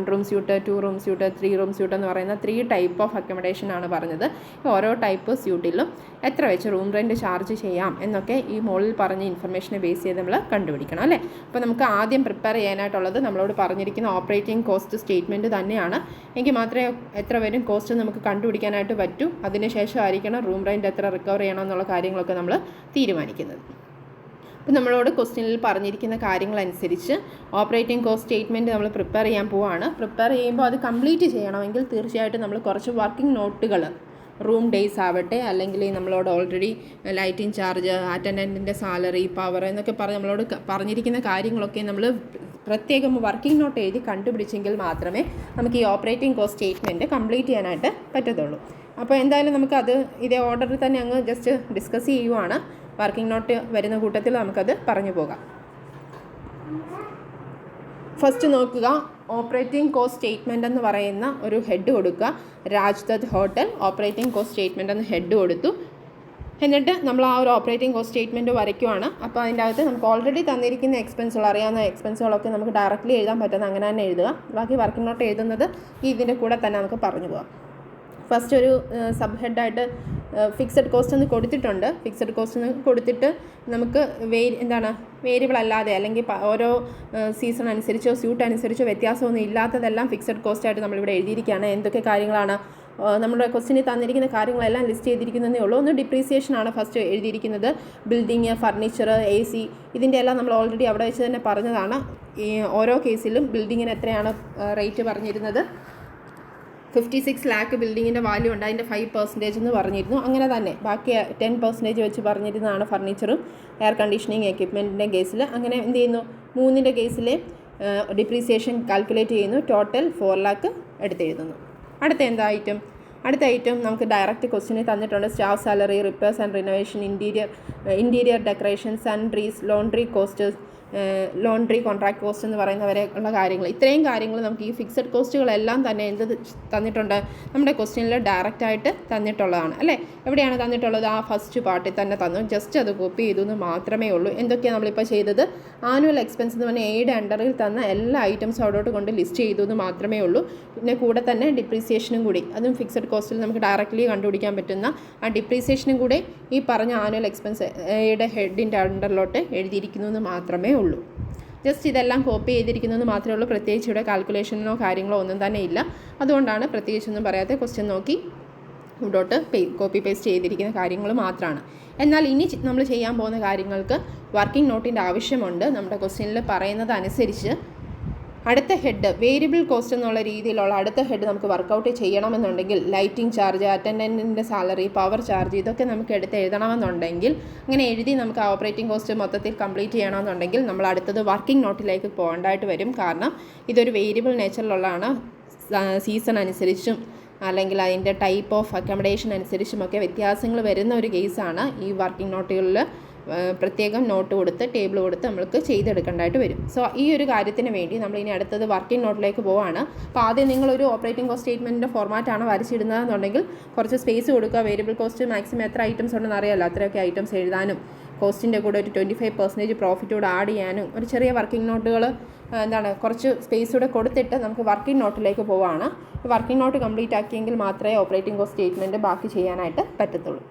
room suite 2 room suite 3 room suite എന്ന് പറയുന്ന 3 ടൈപ്പ് ഓഫ് അക്കോമഡേഷൻ ആണ് പറഞ്ഞത്. ഓരോ ടൈപ്പ് സ്യൂട്ടിലും എത്ര വെച്ച് റൂം റെൻറ്റ് ചാർജ് ചെയ്യാം എന്നൊക്കെ ഈ മുകളിൽ പറഞ്ഞ ഇൻഫർമേഷനെ ബേസ് ചെയ്ത് നമ്മൾ കണ്ടുപിടിക്കണം അല്ലേ. അപ്പോൾ നമുക്ക് ആദ്യം പ്രിപ്പയർ ചെയ്യാനായിട്ടുള്ളത് നമ്മളോട് പറഞ്ഞിരിക്കുന്ന ഓപ്പറേറ്റിംഗ് കോസ്റ്റ് സ്റ്റേറ്റ്മെൻറ്റ് തന്നെയാണ്. എങ്കിൽ മാത്രമേ എത്ര വരും കോസ്റ്റ് നമുക്ക് കണ്ടുപിടിക്കാനായിട്ട് പറ്റൂ. അതിനുശേഷം ആയിരിക്കണം റൂം റെൻറ്റ് എത്ര റിക്കവർ ചെയ്യണം എന്നുള്ള കാര്യങ്ങളൊക്കെ നമ്മൾ തീരുമാനിക്കുന്നത്. അപ്പോൾ നമ്മളോട് ക്വസ്റ്റ്യനിൽ പറഞ്ഞിരിക്കുന്ന കാര്യങ്ങളനുസരിച്ച് ഓപ്പറേറ്റിംഗ് കോസ്റ്റ് സ്റ്റേറ്റ്മെൻറ്റ് നമ്മൾ പ്രിപ്പയർ ചെയ്യാൻ പോവുകയാണ്. പ്രിപ്പയർ ചെയ്യുമ്പോൾ അത് കംപ്ലീറ്റ് ചെയ്യണമെങ്കിൽ തീർച്ചയായിട്ടും നമ്മൾ കുറച്ച് വർക്കിംഗ് നോട്ടുകൾ, റൂം ഡേയ്സ് ആവട്ടെ, അല്ലെങ്കിൽ നമ്മളോട് ഓൾറെഡി ലൈറ്റിംഗ് ചാർജ്, അറ്റൻഡൻറ്റിൻ്റെ സാലറി, പവർ എന്നൊക്കെ പറഞ്ഞ് നമ്മളോട് പറഞ്ഞിരിക്കുന്ന കാര്യങ്ങളൊക്കെ നമ്മൾ പ്രത്യേകം വർക്കിംഗ് നോട്ട് എഴുതി കണ്ടുപിടിച്ചെങ്കിൽ മാത്രമേ നമുക്ക് ഈ ഓപ്പറേറ്റിംഗ് കോസ്റ്റ് സ്റ്റേറ്റ്മെൻറ്റ് കംപ്ലീറ്റ് ചെയ്യാനായിട്ട് പറ്റത്തുള്ളൂ. അപ്പോൾ എന്തായാലും നമുക്കത് ഇതേ ഓർഡറിൽ തന്നെ അങ്ങ് ജസ്റ്റ് ഡിസ്കസ് ചെയ്യുവാണ്. വർക്കിംഗ് നോട്ട് വരുന്ന കൂട്ടത്തിൽ നമുക്കത് പറഞ്ഞു പോകാം. ഫസ്റ്റ് നോക്കുക, ഓപ്പറേറ്റിംഗ് കോസ്റ്റ് സ്റ്റേറ്റ്മെൻ്റ് എന്ന് പറയുന്ന ഒരു ഹെഡ് കൊടുക്കുക. രാജ്ദത്ത് ഹോട്ടൽ ഓപ്പറേറ്റിംഗ് കോസ്റ്റ് സ്റ്റേറ്റ്മെൻ്റ് എന്ന് ഹെഡ് കൊടുത്തു. എന്നിട്ട് നമ്മൾ ആ ഒരു ഓപ്പറേറ്റിംഗ് കോസ്റ്റ് സ്റ്റേറ്റ്മെൻറ്റ് വരയ്ക്കുവാണ്. അപ്പോൾ അതിൻ്റെ അകത്ത് നമുക്ക് ഓൾറെഡി തന്നിരിക്കുന്ന എക്സ്പെൻസുകൾ, അറിയാവുന്ന എക്സ്പെൻസുകളൊക്കെ നമുക്ക് ഡയറക്റ്റ്ലി എഴുതാൻ പറ്റുന്ന അങ്ങനെ തന്നെ എഴുതുക. ബാക്കി വർക്കിംഗ് നോട്ട് എഴുതുന്നത് ഇതിൻ്റെ കൂടെ തന്നെ നമുക്ക് പറഞ്ഞു പോകാം. ഫസ്റ്റ് ഒരു സബ് ഹെഡായിട്ട് ഫിക്സഡ് കോസ്റ്റ് എന്ന് കൊടുത്തിട്ടുണ്ട്. ഫിക്സഡ് കോസ്റ്റ് എന്ന് കൊടുത്തിട്ട് നമുക്ക് വേരിയബിൾ അല്ലാതെ അല്ലെങ്കിൽ ഓരോ സീസൺ അനുസരിച്ചോ സ്യൂട്ട് അനുസരിച്ചോ വ്യത്യാസമൊന്നും ഇല്ലാത്തതെല്ലാം ഫിക്സഡ് കോസ്റ്റായിട്ട് നമ്മളിവിടെ എഴുതിയിരിക്കുകയാണ്. എന്തൊക്കെ കാര്യങ്ങളാണ് നമ്മുടെ ക്വസ്റ്റിനിൽ തന്നിരിക്കുന്ന കാര്യങ്ങളെല്ലാം ലിസ്റ്റ് ചെയ്തിരിക്കുന്നതേ ഉള്ളൂ. ഒന്ന് ഡിപ്രീസിയേഷനാണ് ഫസ്റ്റ് എഴുതിയിരിക്കുന്നത്. ബിൽഡിങ്, ഫർണിച്ചർ, AC ഇതിൻ്റെ എല്ലാം നമ്മൾ ഓൾറെഡി അവിടെ വെച്ച് തന്നെ പറഞ്ഞതാണ്. ഈ ഓരോ കേസിലും ബിൽഡിങ്ങിന് എത്രയാണ് റേറ്റ് പറഞ്ഞിരുന്നത്, 56 lakh ബിൽഡിങ്ങിൻ്റെ വാല്യൂ ഉണ്ട്, അതിൻ്റെ 5% എന്ന് പറഞ്ഞിരുന്നു. അങ്ങനെ തന്നെ ബാക്കി 10% വെച്ച് പറഞ്ഞിരുന്നതാണ് ഫർണിച്ചറും എയർ കണ്ടീഷനിങ് എക്യുപ്മെൻറ്റിൻ്റെ കേസിൽ. അങ്ങനെ എന്ത് ചെയ്യുന്നു, 3ൻ്റെ കേസിലെ ഡിപ്രീസിയേഷൻ കാൽക്കുലേറ്റ് ചെയ്യുന്നു. Total 4 lakh എടുത്തെഴുതുന്നു. അടുത്ത ഐറ്റം നമുക്ക് ഡയറക്റ്റ് ക്വസ്റ്റിനെ തന്നിട്ടുണ്ട്. Staff salary, repairs and renovation, interior decoration, സൺട്രീസ്, laundry cost, laundry contract cost എന്ന് പറയുന്നവരെ ഉള്ള കാര്യങ്ങൾ. ഇത്രയും കാര്യങ്ങൾ നമുക്ക് ഈ ഫിക്സഡ് കോസ്റ്റുകളെല്ലാം തന്നെ എന്ത് തന്നിട്ടുണ്ട്, നമ്മുടെ ക്വസ്റ്റ്യനിൽ ഡയറക്റ്റായിട്ട് തന്നിട്ടുള്ളതാണ് അല്ലേ. എവിടെയാണ് തന്നിട്ടുള്ളത്, ആ ഫസ്റ്റ് പാർട്ടിൽ തന്നെ തന്നു. ജസ്റ്റ് അത് കോപ്പി ചെയ്തു എന്ന് മാത്രമേ ഉള്ളൂ. എന്തൊക്കെയാണ് നമ്മളിപ്പോൾ ചെയ്തത്, ആനുവൽ എക്സ്പെൻസ് എന്ന് പറഞ്ഞാൽ എയുടെ അണ്ടറിൽ തന്ന എല്ലാ ഐറ്റംസും അവിടോട്ട് കൊണ്ട് ലിസ്റ്റ് ചെയ്തു എന്ന് മാത്രമേ ഉള്ളൂ. പിന്നെ കൂടെ തന്നെ ഡിപ്രീസിയേഷനും കൂടി, അതും ഫിക്സഡ് കോസ്റ്റിൽ നമുക്ക് ഡയറക്റ്റ്ലി കണ്ടുപിടിക്കാൻ പറ്റുന്ന ആ ഡിപ്രീസിയേഷനും കൂടെ ഈ പറഞ്ഞ ആനുവൽ എക്സ്പെൻസ് യുടെ ഹെഡിൻ്റെ അണ്ടറിലോട്ട് എഴുതിയിരിക്കുന്നു എന്ന് മാത്രമേ ഉള്ളൂ. ജസ്റ്റ് ഇതെല്ലാം കോപ്പി ചെയ്തിരിക്കുന്നതെന്ന് മാത്രമേ ഉള്ളൂ. പ്രത്യേകിച്ച് ഇവിടെ കാൽക്കുലേഷനോ കാര്യങ്ങളോ ഒന്നും തന്നെ ഇല്ല. അതുകൊണ്ടാണ് പ്രത്യേകിച്ചൊന്നും പറയാതെ ക്വസ്റ്റ്യൻ നോക്കി ഇവിടോട്ട് കോപ്പി പേസ്റ്റ് ചെയ്തിരിക്കുന്ന കാര്യങ്ങൾ മാത്രമാണ്. എന്നാൽ ഇനി നമ്മൾ ചെയ്യാൻ പോകുന്ന കാര്യങ്ങൾക്ക് വർക്കിംഗ് നോട്ടിൻ്റെ ആവശ്യമുണ്ട്. നമ്മുടെ ക്വസ്റ്റ്യനിൽ പറയുന്നത് അനുസരിച്ച് അടുത്ത ഹെഡ് വേരിയബിൾ കോസ്റ്റ് എന്നുള്ള രീതിയിലുള്ള അടുത്ത ഹെഡ് നമുക്ക് വർക്കൗട്ട് ചെയ്യണമെന്നുണ്ടെങ്കിൽ ലൈറ്റിംഗ് ചാർജ്, അറ്റൻഡൻറ്റിൻ്റെ സാലറി, പവർ ചാർജ് ഇതൊക്കെ നമുക്ക് എടുത്ത് എഴുതണമെന്നുണ്ടെങ്കിൽ, അങ്ങനെ എഴുതി നമുക്ക് ആ ഓപ്പറേറ്റിംഗ് കോസ്റ്റ് മൊത്തത്തിൽ കംപ്ലീറ്റ് ചെയ്യണമെന്നുണ്ടെങ്കിൽ നമ്മൾ അടുത്തത് വർക്കിംഗ് നോട്ടിലേക്ക് പോകേണ്ടതായിട്ട് വരും. കാരണം ഇതൊരു വേരിയബിൾ നേച്ചറിലുള്ളതാണ്. സീസൺ അനുസരിച്ചും അല്ലെങ്കിൽ അതിൻ്റെ ടൈപ്പ് ഓഫ് അക്കോമഡേഷൻ അനുസരിച്ചുമൊക്കെ വ്യത്യാസങ്ങൾ വരുന്ന ഒരു കേസാണ്. ഈ വർക്കിംഗ് നോട്ടുകളിൽ പ്രത്യേകം നോട്ട് കൊടുത്ത് ടേബിൾ കൊടുത്ത് നമ്മൾക്ക് ചെയ്തെടുക്കേണ്ടതായിട്ട് വരും. സോ ഈ ഒരു കാര്യത്തിന് വേണ്ടി നമ്മൾ ഇനി അടുത്തത് വർക്കിംഗ് നോട്ടിലേക്ക് പോവാണ്. അപ്പോൾ ആദ്യം നിങ്ങളൊരു ഓപ്പറേറ്റിംഗ് കോസ്റ്റ് സ്റ്റേറ്റ്മെൻറ്റിൻ്റെ ഫോർമാറ്റാണ് വരച്ചിടുന്നതെന്നുണ്ടെങ്കിൽ കുറച്ച് സ്പേസ് കൊടുക്കുക. വേരിയബിൾ കോസ്റ്റ് മാക്സിമം എത്ര ഐറ്റംസ് ഉണ്ടെന്ന് അറിയാമല്ലോ, അത്രയൊക്കെ ഐറ്റംസ് എഴുതാനും കോസ്റ്റിൻ്റെ കൂടെ ഒരു 25% പ്രോഫിറ്റോട് ആഡ് ചെയ്യാനും ഒരു ചെറിയ വർക്കിംഗ് നോട്ടുകൾ കുറച്ച് സ്പേസ് കൂടെ കൊടുത്തിട്ട് നമുക്ക് വർക്കിംഗ് നോട്ടിലേക്ക് പോവുകയാണ്. വർക്കിംഗ് നോട്ട് കംപ്ലീറ്റ് ആക്കിയെങ്കിൽ മാത്രമേ ഓപ്പറേറ്റിംഗ് കോസ്റ്റ് സ്റ്റേറ്റ്മെൻറ്റ് ബാക്കി ചെയ്യാനായിട്ട് പറ്റത്തുള്ളൂ.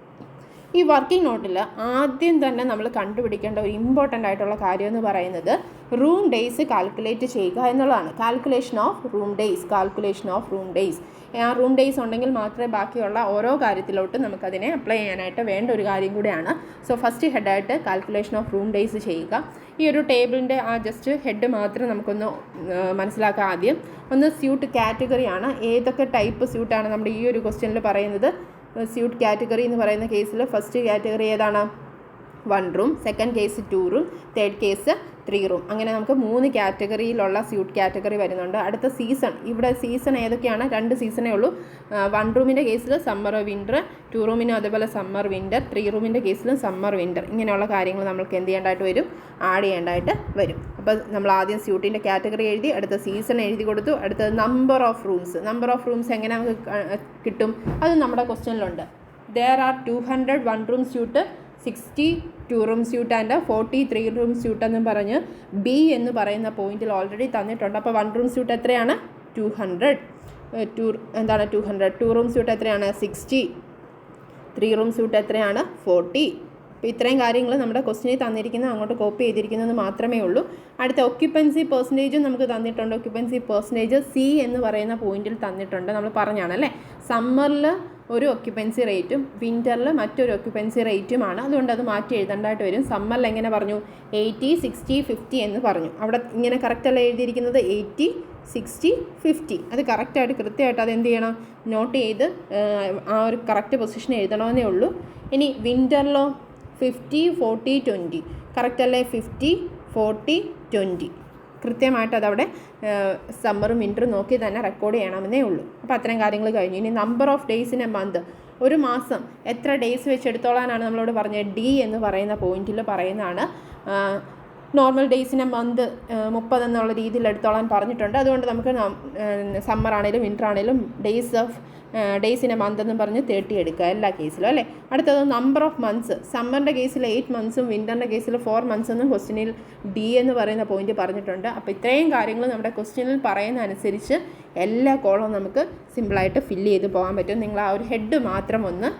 ഈ വർക്കിംഗ് നോട്ടിൽ ആദ്യം തന്നെ നമ്മൾ കണ്ടുപിടിക്കേണ്ട ഒരു ഇമ്പോർട്ടൻ്റ് ആയിട്ടുള്ള കാര്യം എന്ന് പറയുന്നത് റൂം ഡേയ്സ് കാൽക്കുലേറ്റ് ചെയ്യുക എന്നുള്ളതാണ്. Calculation of room days. ആ റൂം ഡേയ്സ് ഉണ്ടെങ്കിൽ മാത്രമേ ബാക്കിയുള്ള ഓരോ കാര്യത്തിലോട്ട് നമുക്കതിനെ അപ്ലൈ ചെയ്യാനായിട്ട് വേണ്ട ഒരു കാര്യം കൂടെയാണ്. സോ ഫസ്റ്റ് ഹെഡായിട്ട് കാൽക്കുലേഷൻ ഓഫ് റൂം ഡേയ്സ് ചെയ്യുക. ഈ ഒരു ടേബിളിൻ്റെ ആ ജസ്റ്റ് ഹെഡ് മാത്രം നമുക്കൊന്ന് മനസ്സിലാക്കാം. ആദ്യം ഒന്ന് സ്യൂട്ട് കാറ്റഗറിയാണ്. ഏതൊക്കെ ടൈപ്പ് സ്യൂട്ടാണ് നമ്മുടെ ഈ ഒരു ക്വസ്റ്റ്യനിൽ പറയുന്നത്. സ്യൂട്ട് കാറ്റഗറി എന്ന് പറയുന്ന കേസിൽ ഫസ്റ്റ് കാറ്റഗറി ഏതാണ്, 1 room, second case 2 room, third case 3 room. അങ്ങനെ നമുക്ക് 3 കാറ്റഗറിയിലുള്ള സ്യൂട്ട് കാറ്റഗറി വരുന്നുണ്ട്. അടുത്ത സീസൺ, ഇവിടെ സീസൺ ഏതൊക്കെയാണ്, 2 സീസണേ ഉള്ളൂ. 1 റൂമിൻ്റെ കേസിൽ സമ്മർ വിൻ്റർ, 2 റൂമിനും അതേപോലെ സമ്മർ വിൻ്റർ, 3 റൂമിൻ്റെ കേസിലും സമ്മർ വിൻ്റർ. ഇങ്ങനെയുള്ള കാര്യങ്ങൾ നമുക്ക് എന്ത് ചെയ്യേണ്ടതായിട്ട് വരും, ആഡ് ചെയ്യേണ്ടതായിട്ട് വരും. അപ്പോൾ നമ്മൾ ആദ്യം സ്യൂട്ടിൻ്റെ കാറ്റഗറി എഴുതി, അടുത്ത സീസൺ എഴുതി കൊടുത്തു. അടുത്തത് നമ്പർ ഓഫ് റൂംസ് എങ്ങനെ നമുക്ക് കിട്ടും, അത് നമ്മുടെ ക്വസ്റ്റ്യനിലുണ്ട്. There are 200 1 room suite, 60 2 room suite and 40 3 room suite എന്നും പറഞ്ഞ് B എന്ന് പറയുന്ന പോയിന്റിൽ ഓൾറെഡി തന്നിട്ടുണ്ട്. അപ്പോൾ 1 room suite എത്രയാണ്, 200. 200. 2 room suite എത്രയാണ്, 60. 3 room suite എത്രയാണ്, 40. അപ്പോൾ ഇത്രയും കാര്യങ്ങൾ നമ്മുടെ ക്വസ്റ്റിനിൽ തന്നിരിക്കുന്നത് അങ്ങോട്ട് കോപ്പി ചെയ്തിരിക്കുന്നത് മാത്രമേ ഉള്ളൂ. അടുത്ത ഒക്യുപ്പൻസി പെർസെൻറ്റേജും നമുക്ക് തന്നിട്ടുണ്ട്. ഒക്യുപ്പൻസി പെർസെൻറ്റേജ് C എന്ന് പറയുന്ന പോയിന്റിൽ തന്നിട്ടുണ്ട്. നമ്മൾ പറഞ്ഞാണ് അല്ലേ, സമ്മറിൽ ഒരു ഒക്യുപ്പൻസി റേറ്റും വിൻ്ററിൽ മറ്റൊരു ഒക്യുപ്പൻസി റേറ്റുമാണ്. അതുകൊണ്ട് അത് മാറ്റി എഴുതേണ്ടതായിട്ട് വരും. സമ്മറിൽ എങ്ങനെ പറഞ്ഞു, 80 60 50 എന്ന് പറഞ്ഞു. അവിടെ ഇങ്ങനെ കറക്റ്റല്ല എഴുതിയിരിക്കുന്നത്, 80 60 50. അത് കറക്റ്റായിട്ട് കൃത്യമായിട്ട് അത് എന്ത് ചെയ്യണം, നോട്ട് ചെയ്ത് ആ ഒരു കറക്റ്റ് പൊസിഷൻ എഴുതണമെന്നേ ഉള്ളൂ. ഇനി വിൻ്ററിലോ 50 40 20 കറക്റ്റ് അല്ലേ, 50 40 20 കൃത്യമായിട്ട് അതവിടെ സമ്മറും വിൻ്ററും നോക്കി തന്നെ റെക്കോർഡ് ചെയ്യണമെന്നേ ഉള്ളൂ. അപ്പോൾ അത്തരം കാര്യങ്ങൾ കഴിഞ്ഞു. ഇനി number of days in A month, ഒരു മാസം എത്ര ഡേയ്സ് വെച്ച് എടുത്തോളാനാണ് നമ്മളോട് പറഞ്ഞത്. ഡി എന്ന് പറയുന്ന പോയിന്റിൽ പറയുന്നതാണ്. നോർമൽ ഡേയ്സിനെ മന്ത് 30 എന്നുള്ള രീതിയിൽ എടുത്തോളാൻ പറഞ്ഞിട്ടുണ്ട്. അതുകൊണ്ട് നമുക്ക് സമ്മർ ആണെങ്കിലും വിൻ്റർ ആണെങ്കിലും ഡേയ്സിനെ മന്ത് എന്ന് പറഞ്ഞ് 30 എടുക്കുക എല്ലാ കേസിലും അല്ലേ. അടുത്തത് നമ്പർ ഓഫ് മന്ത്സ്. സമ്മറിൻ്റെ കേസിൽ 8 മന്ത്സും വിൻ്ററിൻ്റെ കേസിൽ 4 മന്ത്സ് എന്നും ക്വസ്റ്റ്യനിൽ ഡി എന്ന് പറയുന്ന പോയിന്റ് പറഞ്ഞിട്ടുണ്ട്. അപ്പോൾ ഇത്രയും കാര്യങ്ങൾ നമ്മുടെ ക്വസ്റ്റ്യനിൽ പറയുന്ന അനുസരിച്ച് എല്ലാ കോളവും നമുക്ക് സിമ്പിളായിട്ട് ഫില്ല് ചെയ്ത് പോകാൻ പറ്റും. നിങ്ങൾ ആ ഒരു ഹെഡ് മാത്രം ഒന്ന്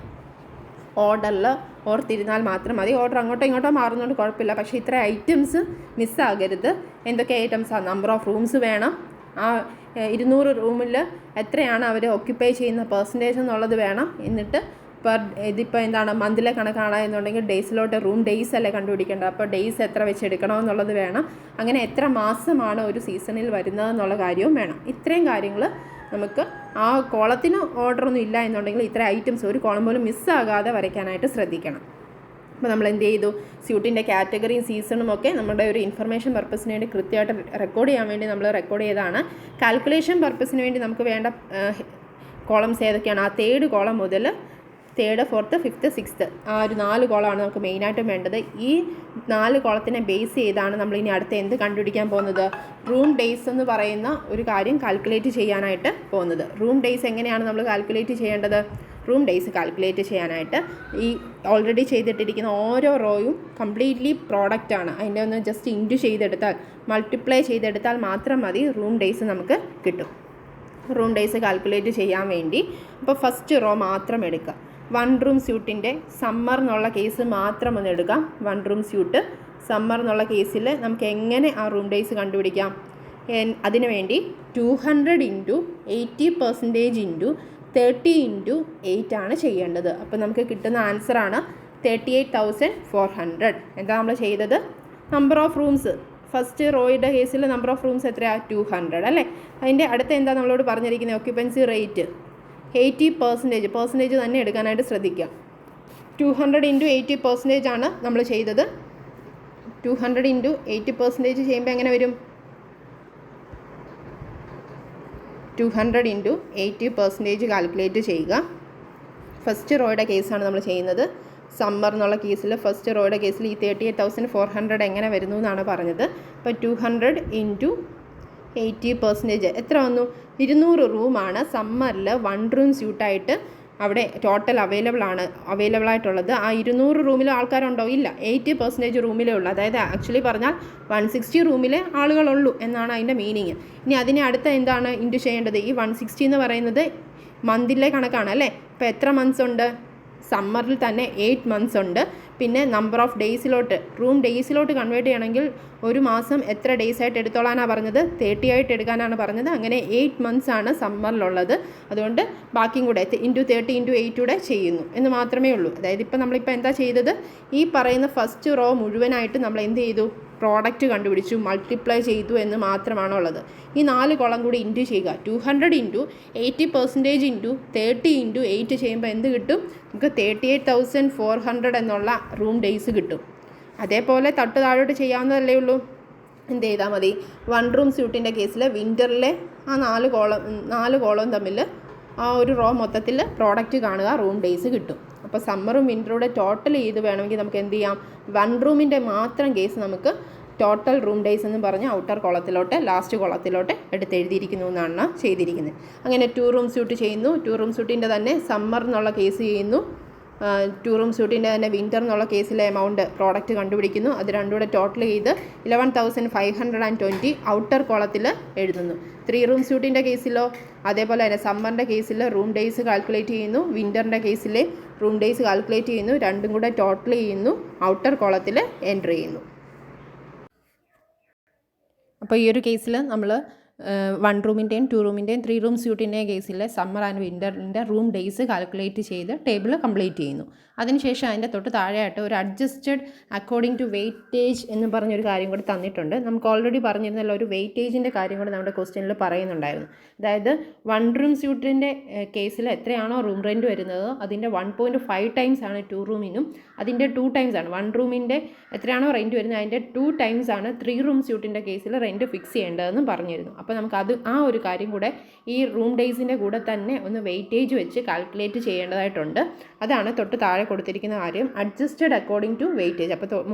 ഓർഡറിൽ ഓർത്തിരുന്നാൽ മാത്രം മതി. ഓർഡർ അങ്ങോട്ടോ ഇങ്ങോട്ടോ മാറുന്നതുകൊണ്ട് കുഴപ്പമില്ല. പക്ഷേ ഇത്ര ഐറ്റംസ് മിസ്സാകരുത്. എന്തൊക്കെ ഐറ്റംസാണ്? നമ്പർ ഓഫ് റൂംസ് വേണം. ആ 200 റൂമിൽ എത്രയാണ് അവർ ഓക്യുപ്പൈ ചെയ്യുന്ന പെർസെൻറ്റേജ് എന്നുള്ളത് വേണം. എന്നിട്ട് ഇതിപ്പോൾ എന്താണ് മന്തിലെ കണക്കാണ് എന്നുണ്ടെങ്കിൽ ഡേയ്സിലോട്ട് റൂം ഡേയ്സ് അല്ലേ കണ്ടുപിടിക്കേണ്ടത്. അപ്പോൾ ഡേയ്സ് എത്ര വെച്ച് എടുക്കണമെന്നുള്ളത് വേണം. അങ്ങനെ എത്ര മാസമാണ് ഒരു സീസണിൽ വരുന്നതെന്നുള്ള കാര്യവും വേണം. ഇത്രയും കാര്യങ്ങൾ നമുക്ക് ആ കോളത്തിന് ഓർഡറൊന്നും ഇല്ല എന്നുണ്ടെങ്കിൽ ഇത്ര ഐറ്റംസ് ഒരു കോളം പോലും മിസ്സാകാതെ വരയ്ക്കാനായിട്ട് ശ്രദ്ധിക്കണം. അപ്പോൾ നമ്മൾ എന്ത് ചെയ്തു? സ്യൂട്ടിൻ്റെ കാറ്റഗറിയും സീസണും ഒക്കെ നമ്മുടെ ഒരു ഇൻഫർമേഷൻ പർപ്പസിന് വേണ്ടി കൃത്യമായിട്ട് റെക്കോർഡ് ചെയ്യാൻ വേണ്ടി നമ്മൾ റെക്കോർഡ് ചെയ്തതാണ്. കാൽക്കുലേഷൻ പർപ്പസിന് വേണ്ടി നമുക്ക് വേണ്ട കോളംസ് ഏതൊക്കെയാണ്? ആ 3rd കോളം മുതൽ 3rd, 4th, 5th, 6th ആ ഒരു 4 കോളമാണ് നമുക്ക് മെയിനായിട്ടും വേണ്ടത്. ഈ 4 കോളത്തിനെ ബേസ് ചെയ്താണ് നമ്മൾ ഇനി അടുത്ത് എന്ത് കണ്ടുപിടിക്കാൻ പോകുന്നത്? റൂം ഡേയ്സ് എന്ന് പറയുന്ന ഒരു കാര്യം കാൽക്കുലേറ്റ് ചെയ്യാനായിട്ട് പോകുന്നത്. റൂം ഡേയ്സ് എങ്ങനെയാണ് നമ്മൾ കാൽക്കുലേറ്റ് ചെയ്യേണ്ടത്? റൂം ഡേയ്സ് കാൽക്കുലേറ്റ് ചെയ്യാനായിട്ട് ഈ ഓൾറെഡി ചെയ്തിട്ടിരിക്കുന്ന ഓരോ റോയും കംപ്ലീറ്റ്ലി പ്രോഡക്റ്റാണ്. അതിൻ്റെ ഒന്ന് ജസ്റ്റ് ഇൻറ്റു ചെയ്തെടുത്താൽ, മൾട്ടിപ്ലൈ ചെയ്തെടുത്താൽ മാത്രം മതി റൂം ഡേയ്സ് നമുക്ക് കിട്ടും. റൂം ഡേയ്സ് കാൽക്കുലേറ്റ് ചെയ്യാൻ വേണ്ടി അപ്പോൾ ഫസ്റ്റ് റോ മാത്രം എടുക്കുക. 1 റൂം സ്യൂട്ടിൻ്റെ സമ്മർ എന്നുള്ള കേസ് മാത്രം ഒന്ന് എടുക്കാം. 1 റൂം സ്യൂട്ട് സമ്മർ എന്നുള്ള കേസിൽ നമുക്ക് എങ്ങനെ ആ റൂം ഡേയ്സ് കണ്ടുപിടിക്കാം? അതിനു വേണ്ടി 200 × 80% × 30 × 8 ആണ് ചെയ്യേണ്ടത്. അപ്പോൾ നമുക്ക് കിട്ടുന്ന ആൻസറാണ് 38,400. എന്താ നമ്മൾ ചെയ്തത്? നമ്പർ ഓഫ് റൂംസ് ഫസ്റ്റ് റോയുടെ കേസിൽ നമ്പർ ഓഫ് റൂംസ് എത്രയാണ്? 200 അല്ലേ. അതിൻ്റെ അടുത്ത് എന്താ നമ്മളോട് പറഞ്ഞിരിക്കുന്നത്? ഓക്യുപ്പൻസി റേറ്റ് 80% തന്നെ എടുക്കാനായിട്ട് ശ്രദ്ധിക്കുക. 200 × 80% ആണ് നമ്മൾ ചെയ്തത്. 200 × 80% ചെയ്യുമ്പോൾ എങ്ങനെ വരും? 200 × 80% കാൽക്കുലേറ്റ് ചെയ്യുക. ഫസ്റ്റ് റോയുടെ കേസാണ് നമ്മൾ ചെയ്യുന്നത്. സമ്മർ എന്നുള്ള കേസിൽ ഫസ്റ്റ് റോയുടെ കേസിൽ ഈ 38,400 എങ്ങനെ വരുന്നു എന്നാണ് പറഞ്ഞത്. അപ്പോൾ 200 × 80% എത്ര വന്നു? 200 റൂമാണ് സമ്മറിൽ 1 റൂം സ്യൂട്ടായിട്ട് അവിടെ ടോട്ടൽ അവൈലബിൾ ആയിട്ടുള്ളത്. ആ 200 റൂമിൽ ആൾക്കാരുണ്ടോ? ഇല്ല. 80% റൂമിലേ ഉള്ളൂ. അതായത് ആക്ച്വലി പറഞ്ഞാൽ 160 റൂമിലെ ആളുകളുള്ളൂ എന്നാണ് അതിൻ്റെ മീനിങ്. ഇനി അതിനെ അടുത്ത എന്താണ് ഇൻറ്റു ചെയ്യേണ്ടത്? ഈ 160 എന്ന് പറയുന്നത് മന്തിലെ കണക്കാണ് അല്ലേ. ഇപ്പോൾ എത്ര മന്ത്സ് ഉണ്ട്? സമ്മറിൽ തന്നെ 8 മന്ത്സ് ഉണ്ട്. പിന്നെ നമ്പർ ഓഫ് ഡേയ്സിലോട്ട് റൂം ഡേയ്സിലോട്ട് കൺവേർട്ട് ചെയ്യണമെങ്കിൽ ഒരു മാസം എത്ര ഡേയ്സ് ആയിട്ട് എടുത്തോളാനാണ് പറഞ്ഞത്? 30 ആയിട്ട് എടുക്കാനാണ് പറഞ്ഞത്. അങ്ങനെ 8 മന്ത്സ് ആണ് സമ്മറിലുള്ളത്. അതുകൊണ്ട് ബാക്കിയും കൂടെ × 30 × 8 കൂടെ ചെയ്യുന്നു എന്ന് മാത്രമേ ഉള്ളൂ. അതായത് ഇപ്പോൾ നമ്മളിപ്പോൾ എന്താ ചെയ്തത്? ഈ പറയുന്ന ഫസ്റ്റ് റോ മുഴുവനായിട്ട് നമ്മൾ എന്ത് ചെയ്തു? പ്രോഡക്റ്റ് കണ്ടുപിടിച്ചു, മൾട്ടിപ്ലൈ ചെയ്തു എന്ന് മാത്രമാണുള്ളത്. ഈ 4 കോളം കൂടി ഇൻറ്റു ചെയ്യുക. 200 × 80% × 30 × 8 ചെയ്യുമ്പോൾ എന്ത് കിട്ടും? നമുക്ക് 38,400 എന്നുള്ള റൂം ഡേയ്സ് കിട്ടും. അതേപോലെ തൊട്ട് താഴോട്ട് ചെയ്യാവുന്നതല്ലേ ഉള്ളൂ. എന്ത് ചെയ്താൽ മതി? 1 റൂം സ്യൂട്ടിൻ്റെ കേസിൽ വിൻ്ററിലെ ആ 4 കോളവും തമ്മിൽ ആ ഒരു റോ മൊത്തത്തിൽ പ്രോഡക്റ്റ് കാണുക, റൂം ഡേയ്സ് കിട്ടും. അപ്പോൾ സമ്മറും വിൻ്ററൂടെ ടോട്ടൽ ചെയ്ത് വേണമെങ്കിൽ നമുക്ക് എന്ത് ചെയ്യാം? 1 റൂമിൻ്റെ മാത്രം കേസ് നമുക്ക് ടോട്ടൽ റൂം ഡേയ്സ് എന്ന് പറഞ്ഞ് ഔട്ടർ കോളത്തിലോട്ട് ലാസ്റ്റ് കോളത്തിലോട്ട് എടുത്തെഴുതിയിരിക്കുന്നു എന്നാണ് ചെയ്തിരിക്കുന്നത്. അങ്ങനെ 2 റൂം സ്യൂട്ട് ചെയ്യുന്നു. 2 റൂം സ്യൂട്ടിൻ്റെ തന്നെ സമ്മർ എന്നുള്ള കേസ് ചെയ്യുന്നു. 2 റൂം സ്യൂട്ടിൻ്റെ തന്നെ വിൻ്റർ എന്നുള്ള കേസിലെ എമൗണ്ട് പ്രോഡക്റ്റ് കണ്ടുപിടിക്കുന്നു. അത് രണ്ടും കൂടെ ടോട്ടൽ ചെയ്ത് 11,520 ഔട്ടർ കോളത്തിൽ എഴുതുന്നു. 3 റൂം സ്യൂട്ടിൻ്റെ കേസിലോ അതേപോലെ തന്നെ സമ്മറിൻ്റെ കേസിൽ റൂം ഡേയ്സ് കാൽക്കുലേറ്റ് ചെയ്യുന്നു. വിൻ്ററിൻ്റെ കേസിലെ റൂം ഡേയ്സ് കാൽക്കുലേറ്റ് ചെയ്യുന്നു. രണ്ടും കൂടെ ടോട്ടൽ ചെയ്യുന്നു. ഔട്ടർ കോളത്തിൽ എൻ്റർ ചെയ്യുന്നു. അപ്പോൾ ഈ ഒരു കേസിൽ നമ്മൾ 1 റൂമിൻ്റെയും 2 റൂമിൻ്റെയും 3 റൂം സ്യൂട്ടിൻ്റെയും കേസിൽ സമ്മർ ആൻഡ് വിൻ്ററിൻ്റെ റൂം ഡേയ്സ് കാൽക്കുലേറ്റ് ചെയ്ത് ടേബിൾ കംപ്ലീറ്റ് ചെയ്യുന്നു. അതിനുശേഷം അതിൻ്റെ തൊട്ട് താഴെയായിട്ട് ഒരു അഡ്ജസ്റ്റഡ് അക്കോർഡിംഗ് ടു വെയിറ്റേജ് എന്ന് പറഞ്ഞൊരു കാര്യം കൂടി തന്നിട്ടുണ്ട്. നമുക്ക് ഓൾറെഡി പറഞ്ഞിരുന്നല്ലോ ഒരു വെയിറ്റേജിൻ്റെ കാര്യം കൂടി നമ്മുടെ ക്വസ്റ്റ്യനിൽ പറയുന്നുണ്ടായിരുന്നു. അതായത് 1 റൂം സ്യൂട്ടിൻ്റെ കേസിൽ എത്രയാണോ റൂം റെൻറ്റ് വരുന്നത് അതിൻ്റെ 1.5 ടൈംസ് ആണ് 2 റൂമിനും, അതിൻ്റെ 2 ടൈംസ് ആണ് 1 റൂമിൻ്റെ എത്രയാണോ റെൻറ്റ് വരുന്നത് അതിൻ്റെ 2 ടൈംസ് ആണ് 3 റൂം സ്യൂട്ടിൻ്റെ കേസിൽ റെൻറ്റ് ഫിക്സ് ചെയ്യേണ്ടതെന്നും പറഞ്ഞിരുന്നു. അപ്പോൾ നമുക്ക് ആ ഒരു കാര്യം കൂടെ ഈ റൂം ഡേയ്സിൻ്റെ കൂടെ തന്നെ ഒന്ന് വെയിറ്റേജ് വെച്ച് കാൽക്കുലേറ്റ് ചെയ്യേണ്ടതായിട്ടുണ്ട്. അതാണ് തൊട്ട് താഴെ കൊടുത്തിരിക്കുന്ന കാര്യം, അഡ്ജസ്റ്റഡ് അക്കോർഡിംഗ് ടു വെയിറ്റേജ്. അപ്പോൾ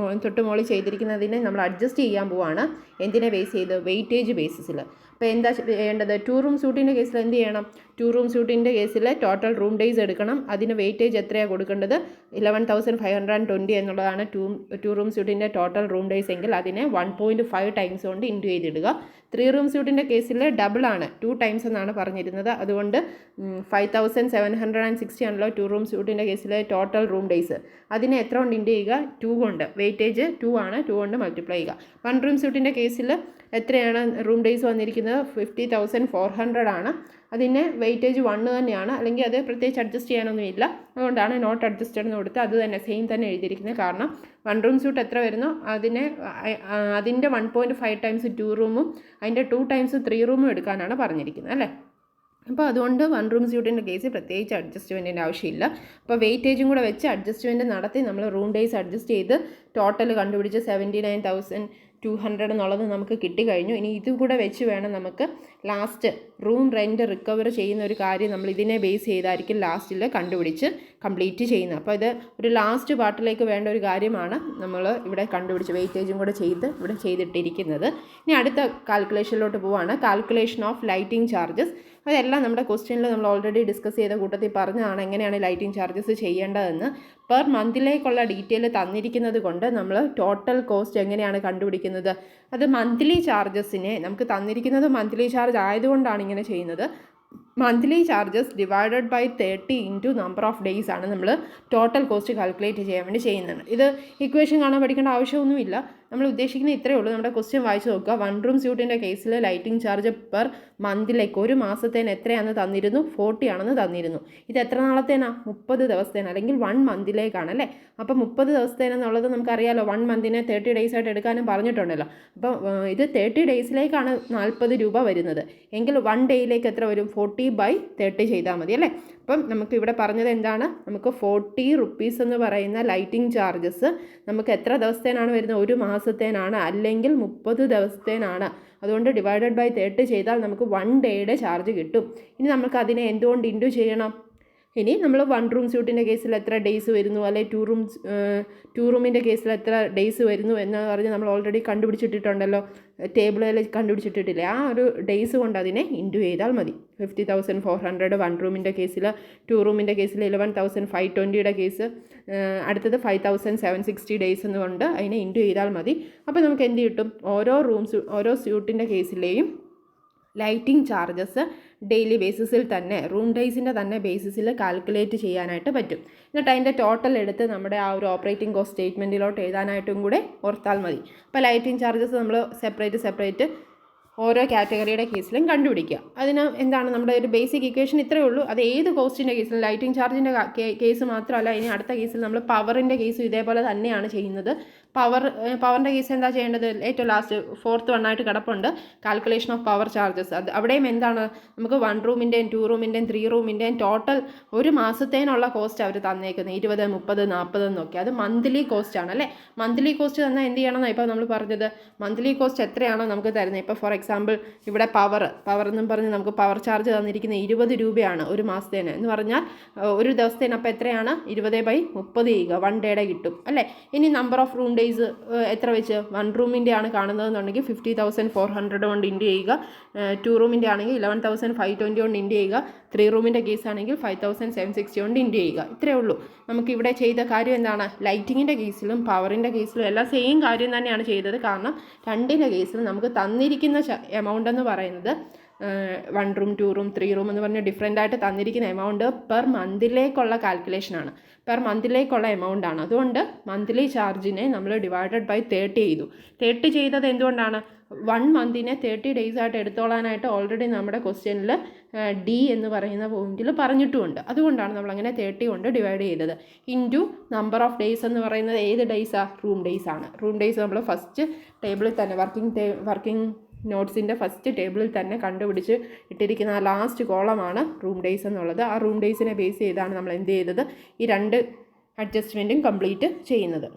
തൊട്ട് മുകളിൽ ചെയ്തിരിക്കുന്നതിനെ നമ്മൾ അഡ്ജസ്റ്റ് ചെയ്യാൻ പോവാണ്. എന്തിനെ ബേസ് ചെയ്ത്? വെയിറ്റേജ് ബേസിസിൽ. അപ്പോൾ എന്താ ചെയ്യേണ്ടത്? 2 റൂം സ്യൂട്ടിൻ്റെ കേസിൽ എന്ത് ചെയ്യണം? 2 റൂം സ്യൂട്ടിൻ്റെ കേസിൽ ടോട്ടൽ റൂം ഡേയ്സ് എടുക്കണം. അതിന് വെയിറ്റേജ് എത്രയാണ് കൊടുക്കേണ്ടത്? 11,520 എന്നുള്ളതാണ് 2 റൂം സ്യൂട്ടിൻ്റെ ടോട്ടൽ റൂം ഡേയ്സ് എങ്കിൽ അതിനെ 1.5 ടൈംസ് കൊണ്ട് ഇൻറ്റു ചെയ്തിടുക. 3 റൂം സ്യൂട്ടിൻ്റെ കേസിൽ ഡബിൾ ആണ്, 2 ടൈംസ് എന്നാണ് പറഞ്ഞിരുന്നത്. അതുകൊണ്ട് 5,760 ആണല്ലോ 2 റൂം സ്യൂട്ടിൻ്റെ കേസിലെ ടോട്ടൽ റൂം ഡേയ്സ്. അതിനെ എത്ര കൊണ്ട് ഇൻറ്റു ചെയ്യുക? 2 കൊണ്ട്. വെയിറ്റേജ് 2 ആണ്, 2 കൊണ്ട് മൾട്ടിപ്ലൈ ചെയ്യുക. 1 റൂം സ്യൂട്ടിൻ്റെ കേസിൽ എത്രയാണ് റൂം ഡേയ്സ് വന്നിരിക്കുന്നത്? 50,400 ആണ്. അതിന് വെയിറ്റേജ് 1 തന്നെയാണ്, അല്ലെങ്കിൽ അത് പ്രത്യേകിച്ച് അഡ്ജസ്റ്റ് ചെയ്യാനൊന്നുമില്ല. അതുകൊണ്ടാണ് നോട്ട് അഡ്ജസ്റ്റഡ് എന്ന് കൊടുത്ത് അത് തന്നെ സെയിം തന്നെ എഴുതിയിരിക്കുന്നത്. കാരണം 1 റൂം സ്യൂട്ട് എത്ര വരുന്നോ അതിൻ്റെ 1.5 ടൈംസ് 2 റൂമും അതിൻ്റെ 2 ടൈംസ് 3 റൂമും എടുക്കാനാണ് പറഞ്ഞിരിക്കുന്നത് അല്ലേ. അപ്പോൾ അതുകൊണ്ട് 1 റൂം സ്യൂട്ടിൻ്റെ കേസ് പ്രത്യേകിച്ച് അഡ്ജസ്റ്റ്മെൻറ്റിൻ്റെ ആവശ്യമില്ല. അപ്പോൾ വെയിറ്റേജും കൂടെ വെച്ച് അഡ്ജസ്റ്റ്മെൻറ്റ് നടത്തി നമ്മൾ റൂം ഡേയ്സ് അഡ്ജസ്റ്റ് ചെയ്ത് ടോട്ടൽ കണ്ടുപിടിച്ച് 79,200 എന്നുള്ളത് നമുക്ക് കിട്ടിക്കഴിഞ്ഞു. ഇനി ഇതും കൂടെ വെച്ച് വേണം നമുക്ക് ലാസ്റ്റ് റൂം റെൻറ്റ് റിക്കവർ ചെയ്യുന്ന ഒരു കാര്യം നമ്മൾ ഇതിനെ ബേസ് ചെയ്തായിരിക്കും ലാസ്റ്റിൽ കണ്ടുപിടിച്ച് കംപ്ലീറ്റ് ചെയ്യുന്നത്. അപ്പോൾ ഇത് ഒരു ലാസ്റ്റ് പാർട്ടിലേക്ക് വേണ്ട ഒരു കാര്യമാണ് നമ്മൾ ഇവിടെ കണ്ടുപിടിച്ച് വെയിറ്റേജും കൂടെ ഇവിടെ ചെയ്തിട്ടിരിക്കുന്നത്. ഇനി അടുത്ത കാൽക്കുലേഷനിലോട്ട് പോവുകയാണ്. Calculation of lighting charges. അതെല്ലാം നമ്മുടെ ക്വസ്റ്റ്യനിൽ നമ്മൾ ഓൾറെഡി ഡിസ്കസ് ചെയ്ത കൂട്ടത്തിൽ പറഞ്ഞതാണ് എങ്ങനെയാണ് ലൈറ്റിംഗ് ചാർജസ് ചെയ്യേണ്ടതെന്ന്. പെർ മന്തിലേക്കുള്ള ഡീറ്റെയിൽ തന്നിരിക്കുന്നത് കൊണ്ട് നമ്മൾ ടോട്ടൽ കോസ്റ്റ് എങ്ങനെയാണ് കണ്ടുപിടിക്കുന്നത്? അത് മന്ത്ലി ചാർജസിനെ നമുക്ക് തന്നിരിക്കുന്നത് മന്ത്ലി ചാർജ് ആയതുകൊണ്ടാണ് ഇങ്ങനെ ചെയ്യുന്നത്. Monthly charges divided by 30 into number of days ആണ് നമ്മൾ ടോട്ടൽ കോസ്റ്റ് കാൽക്കുലേറ്റ് ചെയ്യാൻ വേണ്ടി ചെയ്യുന്നത്. ഇത് ഇക്വേഷൻ കാണാൻ പഠിക്കേണ്ട ആവശ്യമൊന്നുമില്ല. നമ്മൾ ഉദ്ദേശിക്കുന്നത് ഇത്രയേ ഉള്ളൂ. നമ്മുടെ ക്വസ്റ്റ്യൻ വായിച്ച് നോക്കുക. 1 റൂം സ്യൂട്ടിൻ്റെ കേസിൽ ലൈറ്റിംഗ് ചാർജ് പെർ മന്തിലേക്ക് ഒരു മാസത്തേന് എത്രയാണെന്ന് തന്നിരുന്നു? 40 ആണെന്ന് തന്നിരുന്നു. ഇത് എത്ര നാളത്തേനാണ്? 30 ദിവസത്തേന്, അല്ലെങ്കിൽ 1 മന്തിലേക്കാണ് അല്ലേ. അപ്പോൾ 30 ദിവസത്തേനെന്നുള്ളത് നമുക്കറിയാമല്ലോ. 1 മന്തിനെ 30 ഡേയ്സ് ആയിട്ട് എടുക്കാനും പറഞ്ഞിട്ടുണ്ടല്ലോ. അപ്പോൾ ഇത് 30 ഡേയ്സിലേക്കാണ് 40 രൂപ വരുന്നത് എങ്കിൽ 1 ഡേയിലേക്ക് എത്ര വരും? 40/30 ചെയ്താൽ മതി അല്ലേ. അപ്പം നമുക്ക് ഇവിടെ പറഞ്ഞത് എന്താണ്? നമുക്ക് 40 റുപ്പീസ് എന്ന് പറയുന്ന ലൈറ്റിംഗ് ചാർജസ് നമുക്ക് എത്ര ദിവസത്തേനാണ് വരുന്നത്? ഒരു മാസത്തേനാണ്, അല്ലെങ്കിൽ 30 ദിവസത്തേനാണ്. അതുകൊണ്ട് ഡിവൈഡഡ് ബൈ 30 ചെയ്താൽ നമുക്ക് 1 ഡേയുടെ ചാർജ് കിട്ടും. ഇനി നമുക്ക് അതിനെ എന്തുകൊണ്ട് ഇൻറ്റു ചെയ്യണം? ഇനി നമ്മൾ 1 റൂം സ്യൂട്ടിൻ്റെ കേസിൽ എത്ര ഡേയ്സ് വരുന്നു, അല്ലെങ്കിൽ 2 റൂമിൻ്റെ കേസിൽ എത്ര ഡേയ്സ് വരുന്നു എന്ന് പറഞ്ഞ് നമ്മൾ ഓൾറെഡി കണ്ടുപിടിച്ചിട്ടുണ്ടല്ലോ, ടേബിളിൽ കണ്ടുപിടിച്ചിട്ടില്ലേ. ആ ഒരു ഡേയ്സ് കൊണ്ട് അതിനെ ഇൻറ്റു ചെയ്താൽ മതി. 50,400 1 റൂമിൻ്റെ കേസിൽ, 2 റൂമിൻ്റെ കേസിൽ 11,520 കേസ്, അടുത്തത് 5,760 ഡേയ്സ് എന്നുകൊണ്ട് അതിനെ ഇൻറ്റു ചെയ്താൽ മതി. അപ്പോൾ നമുക്ക് എന്ത് കിട്ടും? ഓരോ സ്യൂട്ടിൻ്റെ കേസിലെയും ലൈറ്റിംഗ് ചാർജസ് ഡെയിലി ബേസിസിൽ തന്നെ, റൂം ഡേയ്സിൻ്റെ തന്നെ ബേസിസിൽ കാൽക്കുലേറ്റ് ചെയ്യാനായിട്ട് പറ്റും. എന്നിട്ട് അതിൻ്റെ ടോട്ടൽ എടുത്ത് നമ്മുടെ ആ ഒരു ഓപ്പറേറ്റിംഗ് കോസ്റ്റ് സ്റ്റേറ്റ്മെൻറ്റിലോട്ട് എഴുതാനായിട്ടും കൂടെ ഓർത്താൽ മതി. അപ്പോൾ ലൈറ്റിംഗ് ചാർജസ് നമ്മൾ സെപ്പറേറ്റ് ഓരോ കാറ്റഗറിയുടെ കേസിലും കണ്ടുപിടിക്കുക. അതിന് എന്താണ് നമ്മുടെ ഒരു ബേസിക് ഇക്വേഷൻ ഇത്രയേ ഉള്ളൂ. അത് ഏത് കോസ്റ്റിൻ്റെ കേസിലും, ലൈറ്റിംഗ് ചാർജിൻ്റെ കേസ് മാത്രമല്ല, ഇനി അടുത്ത കേസിൽ നമ്മൾ പവറിൻ്റെ കേസും ഇതേപോലെ തന്നെയാണ് ചെയ്യുന്നത്. പവറിൻ്റെ കേസ് എന്താ ചെയ്യേണ്ടത്? ഏറ്റവും ലാസ്റ്റ് 4th വണ്ണായിട്ട് കിടപ്പുണ്ട്, കാൽക്കുലേഷൻ ഓഫ് പവർ ചാർജസ്. അവിടെയും എന്താണ് നമുക്ക് 1 റൂമിൻ്റെയും 2 റൂമിൻ്റെയും 3 റൂമിൻ്റെയും ടോട്ടൽ ഒരു മാസത്തേനുള്ള കോസ്റ്റ് അവർ തന്നേക്കുന്നത് 20, 30, 40 എന്നൊക്കെ. അത് മന്ത്ലി കോസ്റ്റ് ആണ് അല്ലേ. മന്ത്ലി കോസ്റ്റ് തന്നാൽ എന്ത് ചെയ്യണമെന്നാണ് ഇപ്പോൾ നമ്മൾ പറഞ്ഞത്? മന്ത്ലി കോസ്റ്റ് എത്രയാണോ നമുക്ക് തരുന്നത്. ഇപ്പോൾ ഫോർ എക്സാമ്പിൾ ഇവിടെ പവർ എന്നും പറഞ്ഞ് നമുക്ക് പവർ ചാർജ് തന്നിരിക്കുന്നത് 20 രൂപയാണ് ഒരു മാസത്തേന് എന്ന് പറഞ്ഞാൽ ഒരു ദിവസത്തേന്. അപ്പോൾ എത്രയാണ്? 20/30 ചെയ്യുക, 1 ഡേയുടെ കിട്ടും അല്ലേ. ഇനി നമ്പർ ഓഫ് റൂം ഡേയ്സ് എത്ര വെച്ച്? 1 റൂമിൻ്റെ ആണ് കാണുന്നതെന്നുണ്ടെങ്കിൽ 50,400 കൊണ്ട് ഇൻറ്റു ചെയ്യുക. 2 റൂമിൻ്റെ ആണെങ്കിൽ 11,520 കൊണ്ട് ഇൻറ്റു ചെയ്യുക. 3 റൂമിൻ്റെ കേസ് ആണെങ്കിൽ 5,760 കൊണ്ട് ഇൻറ്റു ചെയ്യുക. ഇത്രയേ ഉള്ളൂ. നമുക്കിവിടെ ചെയ്ത കാര്യം എന്താണ്? ലൈറ്റിങ്ങിൻ്റെ കേസിലും പവറിൻ്റെ കേസിലും എല്ലാം സെയിം കാര്യം തന്നെയാണ് ചെയ്തത്. കാരണം രണ്ടിൻ്റെ കേസിലും നമുക്ക് തന്നിരിക്കുന്ന എമൗണ്ട് എന്ന് പറയുന്നത് 1 റൂം 2 റൂം 3 റൂം എന്ന് പറഞ്ഞ് ഡിഫറെൻ്റ് ആയിട്ട് തന്നിരിക്കുന്ന എമൗണ്ട് പെർ മന്തിലേക്കുള്ള കാൽക്കുലേഷനാണ്, പെർ മന്തിലേക്കുള്ള എമൗണ്ട് ആണ്. അതുകൊണ്ട് മന്ത്ലി ചാർജിനെ നമ്മൾ ഡിവൈഡഡ് ബൈ 30 ചെയ്തു. 30 ചെയ്തത് എന്തുകൊണ്ടാണ്? 1 മന്തിനെ 30 days ആയിട്ട് എടുത്തോളാനായിട്ട് ഓൾറെഡി നമ്മുടെ ക്വസ്റ്റ്യനിൽ ഡി എന്ന് പറയുന്ന പോയിന്റിൽ പറഞ്ഞിട്ടുമുണ്ട്. അതുകൊണ്ടാണ് നമ്മളങ്ങനെ 30 കൊണ്ട് ഡിവൈഡ് ചെയ്തത്. ഇൻറ്റു നമ്പർ ഓഫ് ഡേയ്സ് എന്ന് പറയുന്നത് ഏത് ഡേയ്സാണ്? റൂം ഡേയ്സ് ആണ്. റൂം ഡേയ്സ് നമ്മൾ ഫസ്റ്റ് ടേബിളിൽ തന്നെ വർക്കിംഗ് നോട്ട്സിൻ്റെ ഫസ്റ്റ് ടേബിളിൽ തന്നെ കണ്ടുപിടിച്ച് ഇട്ടിരിക്കുന്ന ആ ലാസ്റ്റ് കോളമാണ് റൂം ഡേയ്സ് എന്നുള്ളത്. ആ റൂം ഡേയ്സിനെ ബേസ് ചെയ്താണ് നമ്മൾ എന്ത് ചെയ്തത്, ഈ 2 അഡ്ജസ്റ്റ്മെൻറ്റും കംപ്ലീറ്റ് ചെയ്യുന്നത്.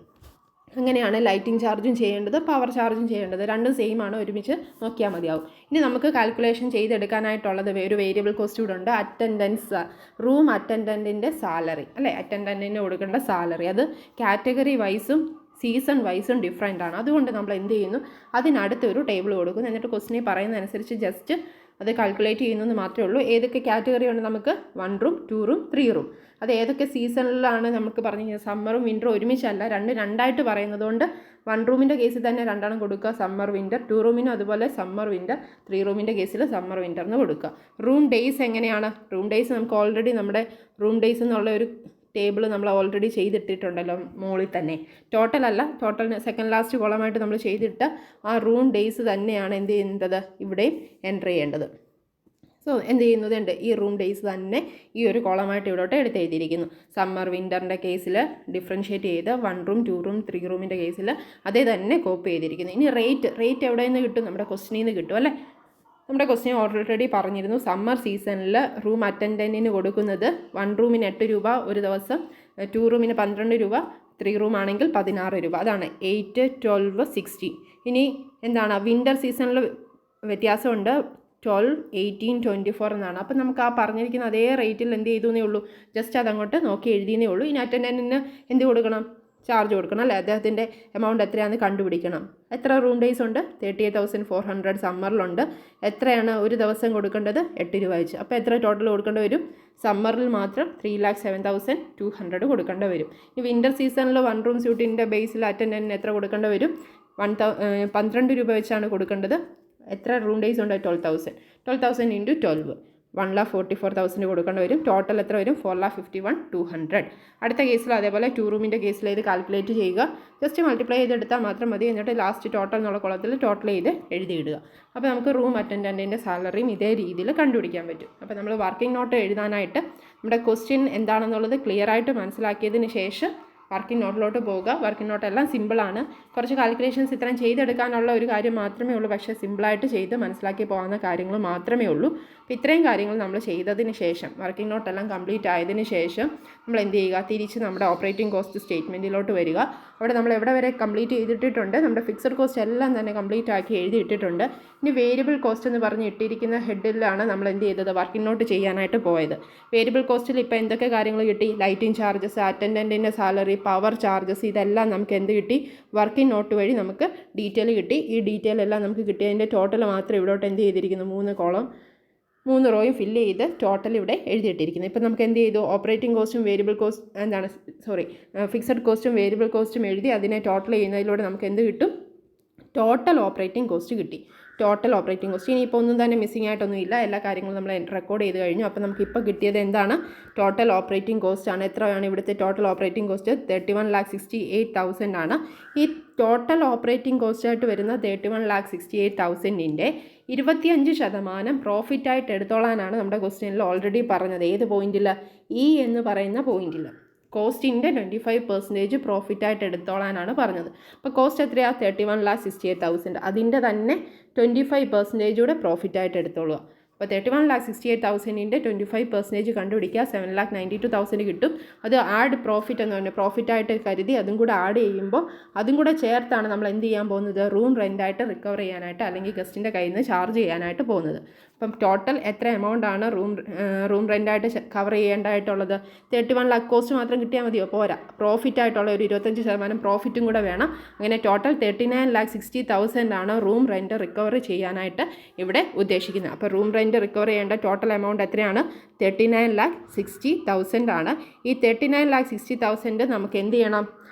അങ്ങനെയാണ് ലൈറ്റിംഗ് ചാർജും ചെയ്യേണ്ടത്, പവർ ചാർജും ചെയ്യേണ്ടത്. രണ്ടും സെയിം ആണ്, ഒരുമിച്ച് നോക്കിയാൽ മതിയാവും. ഇനി നമുക്ക് കാൽക്കുലേഷൻ ചെയ്തെടുക്കാനായിട്ടുള്ളത് ഒരു വേരിയബിൾ കോസ്റ്റ് കൂടെ ഉണ്ട്. അറ്റൻഡൻസ്, റൂം അറ്റൻഡൻറ്റിൻ്റെ സാലറി അല്ലേ, അറ്റൻഡൻറ്റിന് കൊടുക്കേണ്ട സാലറി. അത് കാറ്റഗറി വൈസും സീസൺ വൈസും ഡിഫറെൻ്റ് ആണ്. അതുകൊണ്ട് നമ്മൾ എന്ത് ചെയ്യുന്നു, അതിനടുത്തൊരു ടേബിൾ കൊടുക്കുന്നു. എന്നിട്ട് ക്വസ്റ്റിനെ പറയുന്നതനുസരിച്ച് ജസ്റ്റ് അത് കാൽക്കുലേറ്റ് ചെയ്യുന്നതെന്ന് മാത്രമേ ഉള്ളൂ. ഏതൊക്കെ കാറ്റഗറി ഉണ്ട് നമുക്ക്? 1 റൂം, 2 റൂം, 3 റൂം. അത് ഏതൊക്കെ സീസണിലാണ് നമുക്ക് പറഞ്ഞു കഴിഞ്ഞാൽ സമ്മറും വിൻ്ററും ഒരുമിച്ചല്ല, രണ്ടായിട്ട് പറയുന്നത് കൊണ്ട് 1 റൂമിൻ്റെ കേസിൽ തന്നെ 2 കൊടുക്കുക, സമ്മർ വിൻ്റർ. 2 റൂമിനും അതുപോലെ സമ്മർ വിൻ്റർ. 3 റൂമിൻ്റെ കേസിൽ സമ്മർ വിൻ്റർ എന്ന് കൊടുക്കുക. റൂം ഡേയ്സ് എങ്ങനെയാണ്? റൂം ഡേയ്സ് നമുക്ക് ഓൾറെഡി നമ്മുടെ റൂം ഡേയ്സ് എന്നുള്ള ഒരു ടേബിൾ നമ്മൾ ഓൾറെഡി ചെയ്തിട്ടിട്ടുണ്ടല്ലോ മുകളിൽ തന്നെ. ടോട്ടൽ സെക്കൻഡ് ലാസ്റ്റ് കോളമായിട്ട് നമ്മൾ ചെയ്തിട്ട് ആ റൂം ഡേയ്സ് തന്നെയാണ് എന്ത് ചെയ്യുന്നത്, ഇവിടെ എൻ്റർ ചെയ്യേണ്ടത്. സോ എന്ത് ചെയ്യുന്നതുണ്ട്, ഈ റൂം ഡേയ്സ് തന്നെ ഈ ഒരു കോളമായിട്ട് ഇവിടോട്ട് എടുത്ത് എഴുതിയിരിക്കുന്നു. സമ്മർ വിൻ്ററിൻ്റെ കേസിൽ ഡിഫറൻഷ്യേറ്റ് ചെയ്ത് 1 റൂം, 2 റൂം, 3 റൂമിൻ്റെ കേസിൽ അതേ തന്നെ കോപ്പി ചെയ്തിരിക്കുന്നു. ഇനി റേറ്റ് എവിടെ നിന്ന് കിട്ടും? നമ്മുടെ ക്വസ്റ്റിനിൽ നിന്ന് കിട്ടും അല്ലേ. നമ്മുടെ ക്വസ്റ്റ്യൻ ഓൾറെഡി പറഞ്ഞിരുന്നു. സമ്മർ സീസണിൽ റൂം അറ്റൻഡൻറ്റിന് കൊടുക്കുന്നത് 1 റൂമിന് 8 രൂപ ഒരു ദിവസം, 2 റൂമിന് 12 രൂപ, 3 റൂം ആണെങ്കിൽ 16 രൂപ. അതാണ് 8, 12, 16. ഇനി എന്താണ് വിൻ്റർ സീസണിൽ വ്യത്യാസമുണ്ട്, 12, 18, 24 എന്നാണ്. അപ്പം നമുക്ക് ആ പറഞ്ഞിരിക്കുന്ന അതേ റേറ്റിൽ എന്ത് ചെയ്തേ ഉള്ളൂ, ജസ്റ്റ് അതങ്ങോട്ട് നോക്കി എഴുതിയേ ഉള്ളൂ. ഇനി അറ്റൻഡൻറ്റിന് എന്ത് കൊടുക്കണം? ചാർജ് കൊടുക്കണം അല്ലേ. അദ്ദേഹത്തിൻ്റെ എമൗണ്ട് എത്രയാണെന്ന് കണ്ടുപിടിക്കണം. എത്ര റൂം ഡേയ്സ് ഉണ്ട്? 38,400 സമ്മറിലുണ്ട്. എത്രയാണ് ഒരു ദിവസം കൊടുക്കേണ്ടത്? 8 രൂപ വെച്ച്. അപ്പോൾ എത്ര ടോട്ടൽ കൊടുക്കേണ്ടി വരും? സമ്മറിൽ മാത്രം 3,07,200 കൊടുക്കേണ്ടി വരും. ഈ വിൻ്റർ സീസണിൽ 1 റൂം സ്യൂട്ടിൻ്റെ ബേസിൽ അറ്റൻഡൻറ്റിന് എത്ര കൊടുക്കേണ്ടി വരും? 12 രൂപ വെച്ചാണ് കൊടുക്കേണ്ടത്. എത്ര റൂം ഡേയ്സ് ഉണ്ട്? 12,000 ഇൻറ്റു 12, 1,44,000 കൊടുക്കേണ്ടി വരും. ടോട്ടൽ എത്ര വരും? 4,51,200. അടുത്ത കേസിൽ അതേപോലെ 2 റൂമിൻ്റെ കേസിൽ ഇത് കാൽക്കുലേറ്റ് ചെയ്യുക. ജസ്റ്റ് മൾട്ടിപ്ലൈ ചെയ്തെടുത്താൽ മാത്രം മതി. എന്നിട്ട് ലാസ്റ്റ് ടോട്ടൽ എന്നുള്ള കുളത്തിൽ ടോട്ടൽ ചെയ്ത് എഴുതിയിടുക. അപ്പോൾ നമുക്ക് റൂം അറ്റൻഡൻറ്റിൻ്റെ സാലറിയും ഇതേ രീതിയിൽ കണ്ടുപിടിക്കാൻ പറ്റും. അപ്പോൾ നമ്മൾ വർക്കിംഗ് നോട്ട് എഴുതാനായിട്ട് നമ്മുടെ ക്വസ്റ്റ്യൻ എന്താണെന്നുള്ളത് ക്ലിയർ ആയിട്ട് മനസ്സിലാക്കിയതിന് ശേഷം വർക്കിംഗ് നോട്ടിലോട്ട് പോവുക. വർക്കിംഗ് നോട്ട് എല്ലാം സിമ്പിളാണ്. കുറച്ച് കാൽക്കുലേഷൻസ് ഇത്രയും ചെയ്തെടുക്കാനുള്ള ഒരു കാര്യം മാത്രമേ ഉള്ളൂ. പക്ഷേ സിമ്പിളായിട്ട് ചെയ്ത് മനസ്സിലാക്കി പോകുന്ന കാര്യങ്ങൾ മാത്രമേ ഉള്ളൂ. അപ്പോൾ ഇത്രയും കാര്യങ്ങൾ നമ്മൾ ചെയ്തതിന് ശേഷം, വർക്കിംഗ് നോട്ടെല്ലാം കംപ്ലീറ്റ് ആയതിനു ശേഷം നമ്മൾ എന്ത് ചെയ്യുക, തിരിച്ച് നമ്മുടെ ഓപ്പറേറ്റിംഗ് കോസ്റ്റ് സ്റ്റേറ്റ്മെൻറ്റിലോട്ട് വരിക. അവിടെ നമ്മൾ എവിടെ വരെ കംപ്ലീറ്റ് ചെയ്തിട്ടുണ്ട്? നമ്മുടെ ഫിക്സഡ് കോസ്റ്റ് എല്ലാം തന്നെ കംപ്ലീറ്റ് ആക്കി എഴുതിയിട്ടിട്ടുണ്ട്. ഇനി വേരിയബിൾ കോസ്റ്റ് എന്ന് പറഞ്ഞ് ഇട്ടിരിക്കുന്ന ഹെഡിലാണ് നമ്മൾ എന്ത് ചെയ്തത്, വർക്കിംഗ് നോട്ട് ചെയ്യാനായിട്ട് പോയത്. വേരിയബിൾ കോസ്റ്റിൽ ഇപ്പോൾ എന്തൊക്കെ കാര്യങ്ങൾ കിട്ടി? ലൈറ്റിംഗ് ചാർജസ്, അറ്റൻഡൻറ്റിൻ്റെ സാലറി, പവർ ചാർജസ്, ഇതെല്ലാം നമുക്ക് എന്ത് കിട്ടി? വർക്കിംഗ് നോട്ട് വഴി നമുക്ക് ഡീറ്റെയിൽ കിട്ടി. ഈ ഡീറ്റെയിൽ എല്ലാം നമുക്ക് കിട്ടിയതിൻ്റെ ടോട്ടൽ മാത്രം ഇവിടോട്ട് എന്ത് ചെയ്തിരിക്കുന്നു? 3 കോളം 3 റോയും ഫില്ല് ചെയ്ത് ടോട്ടൽ ഇവിടെ എഴുതിയിട്ടിരിക്കുന്നത്. ഇപ്പോൾ നമുക്ക് എന്ത് ചെയ്തു? ഓപ്പറേറ്റിംഗ് കോസ്റ്റും ഫിക്സഡ് കോസ്റ്റും വേരിയബിൾ കോസ്റ്റും എഴുതി അതിനെ ടോട്ടൽ ചെയ്യുന്നതിലൂടെ നമുക്ക് എന്ത് കിട്ടും? ടോട്ടൽ ഓപ്പറേറ്റിംഗ് കോസ്റ്റ് കിട്ടി. Total operating cost. ഇനിയിപ്പോൾ ഒന്നും തന്നെ മിസ്സിംഗ് ആയിട്ടൊന്നും ഇല്ല. എല്ലാ കാര്യങ്ങളും നമ്മൾ റെക്കോർഡ് ചെയ്ത് കഴിഞ്ഞു. അപ്പോൾ നമുക്കിപ്പോൾ കിട്ടിയത് എന്താണ്? ടോട്ടൽ ഓപ്പറേറ്റിംഗ് കോസ്റ്റ് ആണ്. എത്രയാണ് ഇവിടുത്തെ ടോട്ടൽ ഓപ്പറേറ്റിംഗ് കോസ്റ്റ്? 31,68,000 ആണ്. ഈ ടോട്ടൽ ഓപ്പറേറ്റിംഗ് കോസ്റ്റായിട്ട് വരുന്ന 31,68,000-ൻ്റെ 25% പ്രോഫിറ്റായിട്ട് എടുത്തോളാനാണ് നമ്മുടെ ക്വസ്റ്റ്യനിൽ ഓൾറെഡി പറഞ്ഞത്. ഏത് പോയിന്റിൽ? ഇ എന്ന് പറയുന്ന പോയിന്റിൽ കോസ്റ്റിൻ്റെ 25% പ്രോഫിറ്റായിട്ട് എടുത്തോളാനാണ് പറഞ്ഞത്. അപ്പോൾ കോസ്റ്റ് എത്രയാണ്? 31,68,000. അതിൻ്റെ തന്നെ 25% കൂടെ പ്രോഫിറ്റായിട്ട് എടുത്തോളുക. അപ്പോൾ 31,68,000-ൻ്റെ 25% കണ്ടുപിടിക്കുക. 7,92,000 കിട്ടും. അത് ആഡ് പ്രോഫിറ്റ് എന്ന് പറഞ്ഞാൽ പ്രോഫിറ്റായിട്ട് കരുതി അതും കൂടെ ആഡ് ചെയ്യുമ്പോൾ അതും കൂടെ ചേർത്താണ് നമ്മൾ എന്ത് ചെയ്യാൻ പോകുന്നത്? റൂം റെൻ്റായിട്ട് റിക്കവർ ചെയ്യാനായിട്ട് അല്ലെങ്കിൽ ഗസ്റ്റിൻ്റെ കയ്യിൽ നിന്ന് ചാർജ് ചെയ്യാനായിട്ട് പോകുന്നത്. അപ്പം ടോട്ടൽ എത്ര എമൗണ്ടാണ് റൂം റെൻ്റായിട്ട് കവർ ചെയ്യേണ്ടതായിട്ടുള്ളത്? 31 lakh കോസ്റ്റ് മാത്രം കിട്ടിയാൽ മതിയോ? പോരാ. പ്രോഫിറ്റായിട്ടുള്ള ഒരു 25% പ്രോഫിറ്റും കൂടെ വേണം. അങ്ങനെ ടോട്ടൽ 39,60,000 ആണ് റൂം റെൻറ്റ് റിക്കവർ ചെയ്യാനായിട്ട് ഇവിടെ ഉദ്ദേശിക്കുന്നത്. അപ്പോൾ റൂം റെൻറ്റ് റിക്കവർ ചെയ്യേണ്ട ടോട്ടൽ എമൗണ്ട് എത്രയാണ്? 39,60,000 ആണ്. ഈ 39,60,000 നമുക്ക് എന്ത് ചെയ്യണം?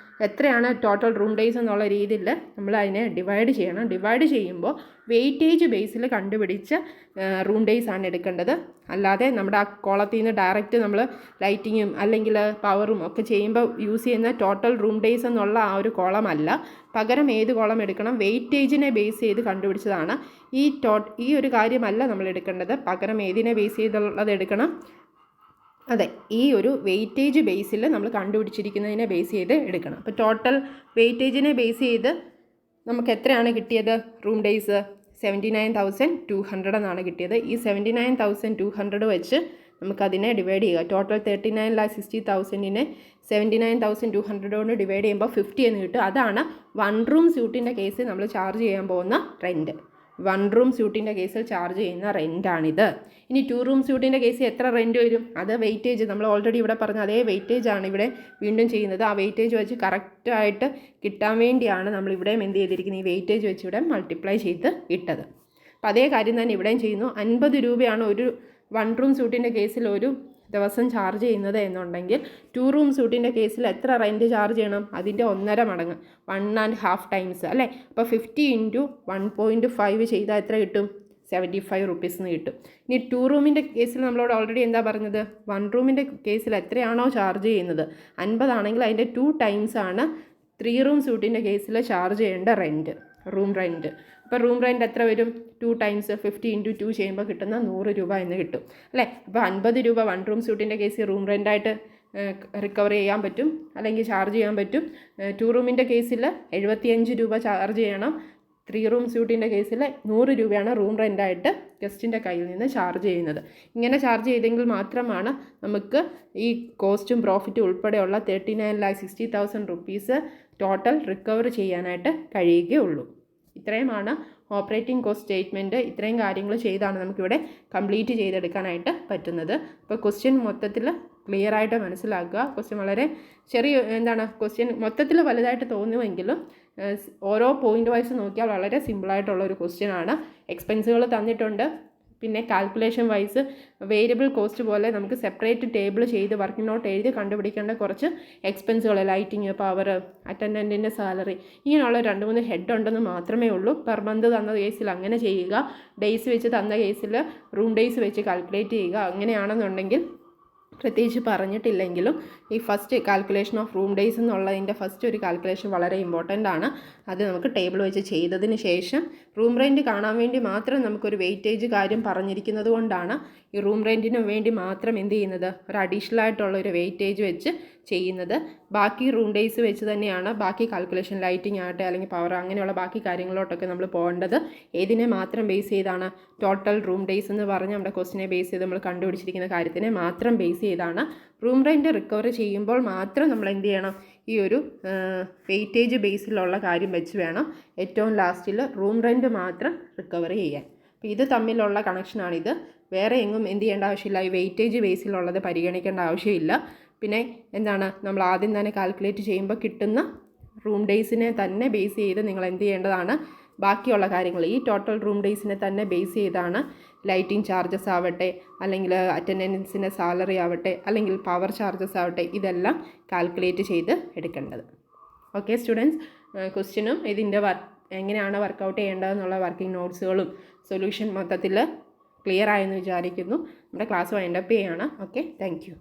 എത്രയാണ് ടോട്ടൽ റൂം ഡേയ്സ് എന്നുള്ള രീതിയിൽ നമ്മൾ അതിനെ ഡിവൈഡ് ചെയ്യണം. ഡിവൈഡ് ചെയ്യുമ്പോൾ വെയിറ്റേജ് ബേസിൽ കണ്ടുപിടിച്ച റൂം ഡേയ്സ് ആണ് എടുക്കേണ്ടത്. അല്ലാതെ നമ്മുടെ ആ കോളത്തിൽ നിന്ന് ഡയറക്റ്റ് നമ്മൾ ലൈറ്റിങ്ങും അല്ലെങ്കിൽ പവറും ഒക്കെ ചെയ്യുമ്പോൾ യൂസ് ചെയ്യുന്ന ടോട്ടൽ റൂം ഡേയ്സ് എന്നുള്ള ആ ഒരു കോളം അല്ല. പകരം ഏത് കോളം എടുക്കണം? വെയിറ്റേജിനെ ബേസ് ചെയ്ത് കണ്ടുപിടിച്ചതാണ്. ഈ ഒരു കാര്യമല്ല നമ്മൾ എടുക്കേണ്ടത്. പകരം ഏതിനെ ബേസ് ചെയ്തുള്ളത് എടുക്കണം? അതെ, ഈ ഒരു വെയിറ്റേജ് ബേസിൽ നമ്മൾ കണ്ടുപിടിച്ചിരിക്കുന്നതിനെ ബേസ് ചെയ്ത് എടുക്കണം. അപ്പോൾ ടോട്ടൽ വെയിറ്റേജിനെ ബേസ് ചെയ്ത് നമുക്ക് എത്രയാണ് കിട്ടിയത്? റൂം ഡേയ്സ് 79,200 എന്നാണ് കിട്ടിയത്. ഈ 79,200 വെച്ച് നമുക്കതിനെ ഡിവൈഡ് ചെയ്യുക. ടോട്ടൽ 39,60,000-നെ 79,200 കൊണ്ട് ഡിവൈഡ് ചെയ്യുമ്പോൾ 50 എന്ന് കിട്ടും. അതാണ് 1 റൂം സ്യൂട്ടിൻ്റെ കേസിൽ നമ്മൾ ചാർജ് ചെയ്യാൻ പോകുന്ന റെൻറ്റ്. 1 റൂം സ്യൂട്ടിൻ്റെ കേസിൽ ചാർജ് ചെയ്യുന്ന റെൻറ്റാണിത്. ഇനി 2 റൂം സ്യൂട്ടിൻ്റെ കേസിൽ എത്ര റെൻറ്റ് വരും? അത് വെയിറ്റേജ് നമ്മൾ ഓൾറെഡി ഇവിടെ പറഞ്ഞ അതേ വെയിറ്റേജ് ആണ് ഇവിടെ വീണ്ടും ചെയ്യുന്നത്. ആ വെയിറ്റേജ് വെച്ച് കറക്റ്റായിട്ട് കിട്ടാൻ വേണ്ടിയാണ് നമ്മൾ ഇവിടെയും എന്ത് ചെയ്തിരിക്കുന്നത്? ഈ വെയിറ്റേജ് വെച്ച് ഇവിടെ മൾട്ടിപ്ലൈ ചെയ്ത് ഇട്ടത്. അപ്പോൾ അതേ കാര്യം തന്നെ ഇവിടെയും ചെയ്യുന്നു. 50 രൂപയാണ് ഒരു 1 റൂം സ്യൂട്ടിൻ്റെ കേസിൽ ഒരു ദിവസം ചാർജ് ചെയ്യുന്നത് എന്നുണ്ടെങ്കിൽ 2 റൂം സ്യൂട്ടിൻ്റെ കേസിൽ എത്ര റെൻറ്റ് ചാർജ് ചെയ്യണം? അതിൻ്റെ 1.5 മടങ്ങ്, 1.5 ടൈംസ് അല്ലേ. അപ്പോൾ 50 × 1.5 ചെയ്താൽ എത്ര കിട്ടും? 75 റുപ്പീസ് എന്ന് കിട്ടും. ഇനി 2 റൂമിൻ്റെ കേസിൽ നമ്മളോട് ഓൾറെഡി എന്താ പറഞ്ഞത്? 1 റൂമിൻ്റെ കേസിൽ എത്രയാണോ ചാർജ് ചെയ്യുന്നത് 50 ആണെങ്കിൽ അതിൻ്റെ 2 ടൈംസ് ആണ് 3 റൂം സ്യൂട്ടിൻ്റെ കേസിൽ ചാർജ് ചെയ്യേണ്ട റെൻറ്റ്, റൂം റെൻറ്റ്. അപ്പോൾ റൂം റെൻറ്റ് എത്ര വരും? 2 ടൈംസ് 50 × 2 ചെയ്യുമ്പോൾ കിട്ടുന്ന 100 രൂപ എന്ന് കിട്ടും അല്ലേ. അപ്പോൾ 50 രൂപ 1 റൂം സ്യൂട്ടിൻ്റെ കേസിൽ റൂം റെൻറ്റായിട്ട് റിക്കവർ ചെയ്യാൻ പറ്റും, അല്ലെങ്കിൽ ചാർജ് ചെയ്യാൻ പറ്റും. 2 റൂമിൻ്റെ കേസിൽ 75 രൂപ ചാർജ് ചെയ്യണം. 3 റൂം സ്യൂട്ടിൻ്റെ കേസിൽ 100 രൂപയാണ് റൂം റെൻറ്റായിട്ട് ഗസ്റ്റിൻ്റെ കയ്യിൽ നിന്ന് ചാർജ് ചെയ്യുന്നത്. ഇങ്ങനെ ചാർജ് ചെയ്തെങ്കിൽ മാത്രമാണ് നമുക്ക് ഈ കോസ്റ്റും പ്രോഫിറ്റും ഉൾപ്പെടെയുള്ള 39,60,000 റുപ്പീസ് ടോട്ടൽ റിക്കവർ ചെയ്യാനായിട്ട് കഴിയുകയുള്ളൂ. ഇത്രയുമാണ് ഓപ്പറേറ്റിംഗ് കോസ്റ്റ് സ്റ്റേറ്റ്മെൻറ്റ്. ഇത്രയും കാര്യങ്ങൾ ചെയ്താണ് നമുക്കിവിടെ കംപ്ലീറ്റ് ചെയ്തെടുക്കാനായിട്ട് പറ്റുന്നത്. അപ്പോൾ ക്വസ്റ്റ്യൻ മൊത്തത്തിൽ ക്ലിയർ ആയിട്ട് മനസ്സിലാക്കുക. ക്വസ്റ്റ്യൻ വളരെ ക്വസ്റ്റ്യൻ മൊത്തത്തിൽ വലുതായിട്ട് തോന്നുമെങ്കിലും ഓരോ പോയിൻ്റ് വൈസ് നോക്കിയാൽ വളരെ സിമ്പിളായിട്ടുള്ളൊരു ക്വസ്റ്റ്യനാണ്. എക്സ്പെൻസുകൾ തന്നിട്ടുണ്ട്. പിന്നെ കാൽക്കുലേഷൻ വൈസ് വേരിയബിൾ കോസ്റ്റ് പോലെ നമുക്ക് സെപ്പറേറ്റ് ടേബിൾ ചെയ്ത് വർക്കിംഗ് നോട്ട് എഴുതി കണ്ടുപിടിക്കേണ്ട കുറച്ച് എക്സ്പെൻസുകൾ, ലൈറ്റിങ്, പവർ, അറ്റൻഡൻറ്റിൻ്റെ സാലറി, ഇങ്ങനെയുള്ള 2-3 ഹെഡ് ഉണ്ടെന്ന് മാത്രമേ ഉള്ളൂ. പെർ മന്ത് തന്ന കേസിൽ അങ്ങനെ ചെയ്യുക. ഡേയ്സ് വെച്ച് തന്ന കേസിൽ റൂം ഡേയ്സ് വെച്ച് കാൽക്കുലേറ്റ് ചെയ്യുക. അങ്ങനെയാണെന്നുണ്ടെങ്കിൽ പ്രത്യേകിച്ച് പറഞ്ഞിട്ടില്ലെങ്കിലും ഈ first calculation of room days എന്നുള്ളതിൻ്റെ ഫസ്റ്റ് ഒരു കാൽക്കുലേഷൻ വളരെ ഇമ്പോർട്ടൻ്റ് ആണ്. അത് നമുക്ക് ടേബിൾ വെച്ച് ചെയ്തതിന് ശേഷം റൂം റെൻറ്റ് കാണാൻ വേണ്ടി മാത്രം നമുക്കൊരു വെയിറ്റേജ് കാര്യം പറഞ്ഞിരിക്കുന്നത് കൊണ്ടാണ് ഈ റൂം റെൻറ്റിന് വേണ്ടി മാത്രം എന്ത് ചെയ്യുന്നത്? ഒരു അഡീഷണൽ ആയിട്ടുള്ള ഒരു വെയിറ്റേജ് വെച്ച് ചെയ്യുന്നത്. ബാക്കി റൂം ഡേയ്സ് വെച്ച് തന്നെയാണ് ബാക്കി കാൽക്കുലേഷൻ, ലൈറ്റിംഗ് ആകട്ടെ അല്ലെങ്കിൽ പവർ, അങ്ങനെയുള്ള ബാക്കി കാര്യങ്ങളോട്ടൊക്കെ നമ്മൾ പോകേണ്ടത്. ഏതിനെ മാത്രം ബേസ് ചെയ്താണ്? ടോട്ടൽ റൂം ഡേയ്സ് എന്ന് പറഞ്ഞ് നമ്മുടെ ക്വസ്റ്റിനെ ബേസ് ചെയ്ത് നമ്മൾ കണ്ടുപിടിച്ചിരിക്കുന്ന കാര്യത്തിനെ മാത്രം ബേസ് ചെയ്താണ്. റൂം റെൻറ്റ് റിക്കവർ ചെയ്യുമ്പോൾ മാത്രം നമ്മൾ എന്ത് ചെയ്യണം? ഈ ഒരു വെയിറ്റേജ് ബേസിലുള്ള കാര്യം വെച്ച് വേണം ഏറ്റവും ലാസ്റ്റിൽ റൂം റെൻറ്റ് മാത്രം റിക്കവർ ചെയ്യാൻ. അപ്പോൾ ഇത് തമ്മിലുള്ള കണക്ഷനാണിത്. വേറെ എങ്ങും എന്ത് ചെയ്യേണ്ട ആവശ്യമില്ല. ഈ വെയിറ്റേജ് ബേസിലുള്ളത് പരിഗണിക്കേണ്ട ആവശ്യമില്ല. പിന്നെ നമ്മൾ ആദ്യം തന്നെ കാൽക്കുലേറ്റ് ചെയ്യുമ്പോൾ കിട്ടുന്ന റൂം ഡേയ്സിനെ തന്നെ ബേസ് ചെയ്ത് നിങ്ങൾ എന്ത് ചെയ്യേണ്ടതാണ്? ബാക്കിയുള്ള കാര്യങ്ങൾ ഈ ടോട്ടൽ റൂം ഡേയ്സിനെ തന്നെ ബേസ് ചെയ്താണ് ലൈറ്റിംഗ് ചാർജസ് ആവട്ടെ, അല്ലെങ്കിൽ അറ്റൻഡൻസിൻ്റെ സാലറി ആവട്ടെ, അല്ലെങ്കിൽ പവർ ചാർജസ് ആവട്ടെ, ഇതെല്ലാം കാൽക്കുലേറ്റ് ചെയ്ത് എടുക്കേണ്ടത്. ഓക്കെ സ്റ്റുഡൻസ്, ക്വസ്റ്റ്യനും ഇതിൻ്റെ എങ്ങനെയാണ് വർക്കൗട്ട് ചെയ്യേണ്ടതെന്നുള്ള വർക്കിംഗ് നോട്ട്സുകളും സൊല്യൂഷൻ മൊത്തത്തിൽ ക്ലിയർ ആയെന്ന് വിചാരിക്കുന്നു. നമ്മുടെ ക്ലാസ് വൈൻഡപ്പ് ചെയ്യാണ്. Okay, thank you.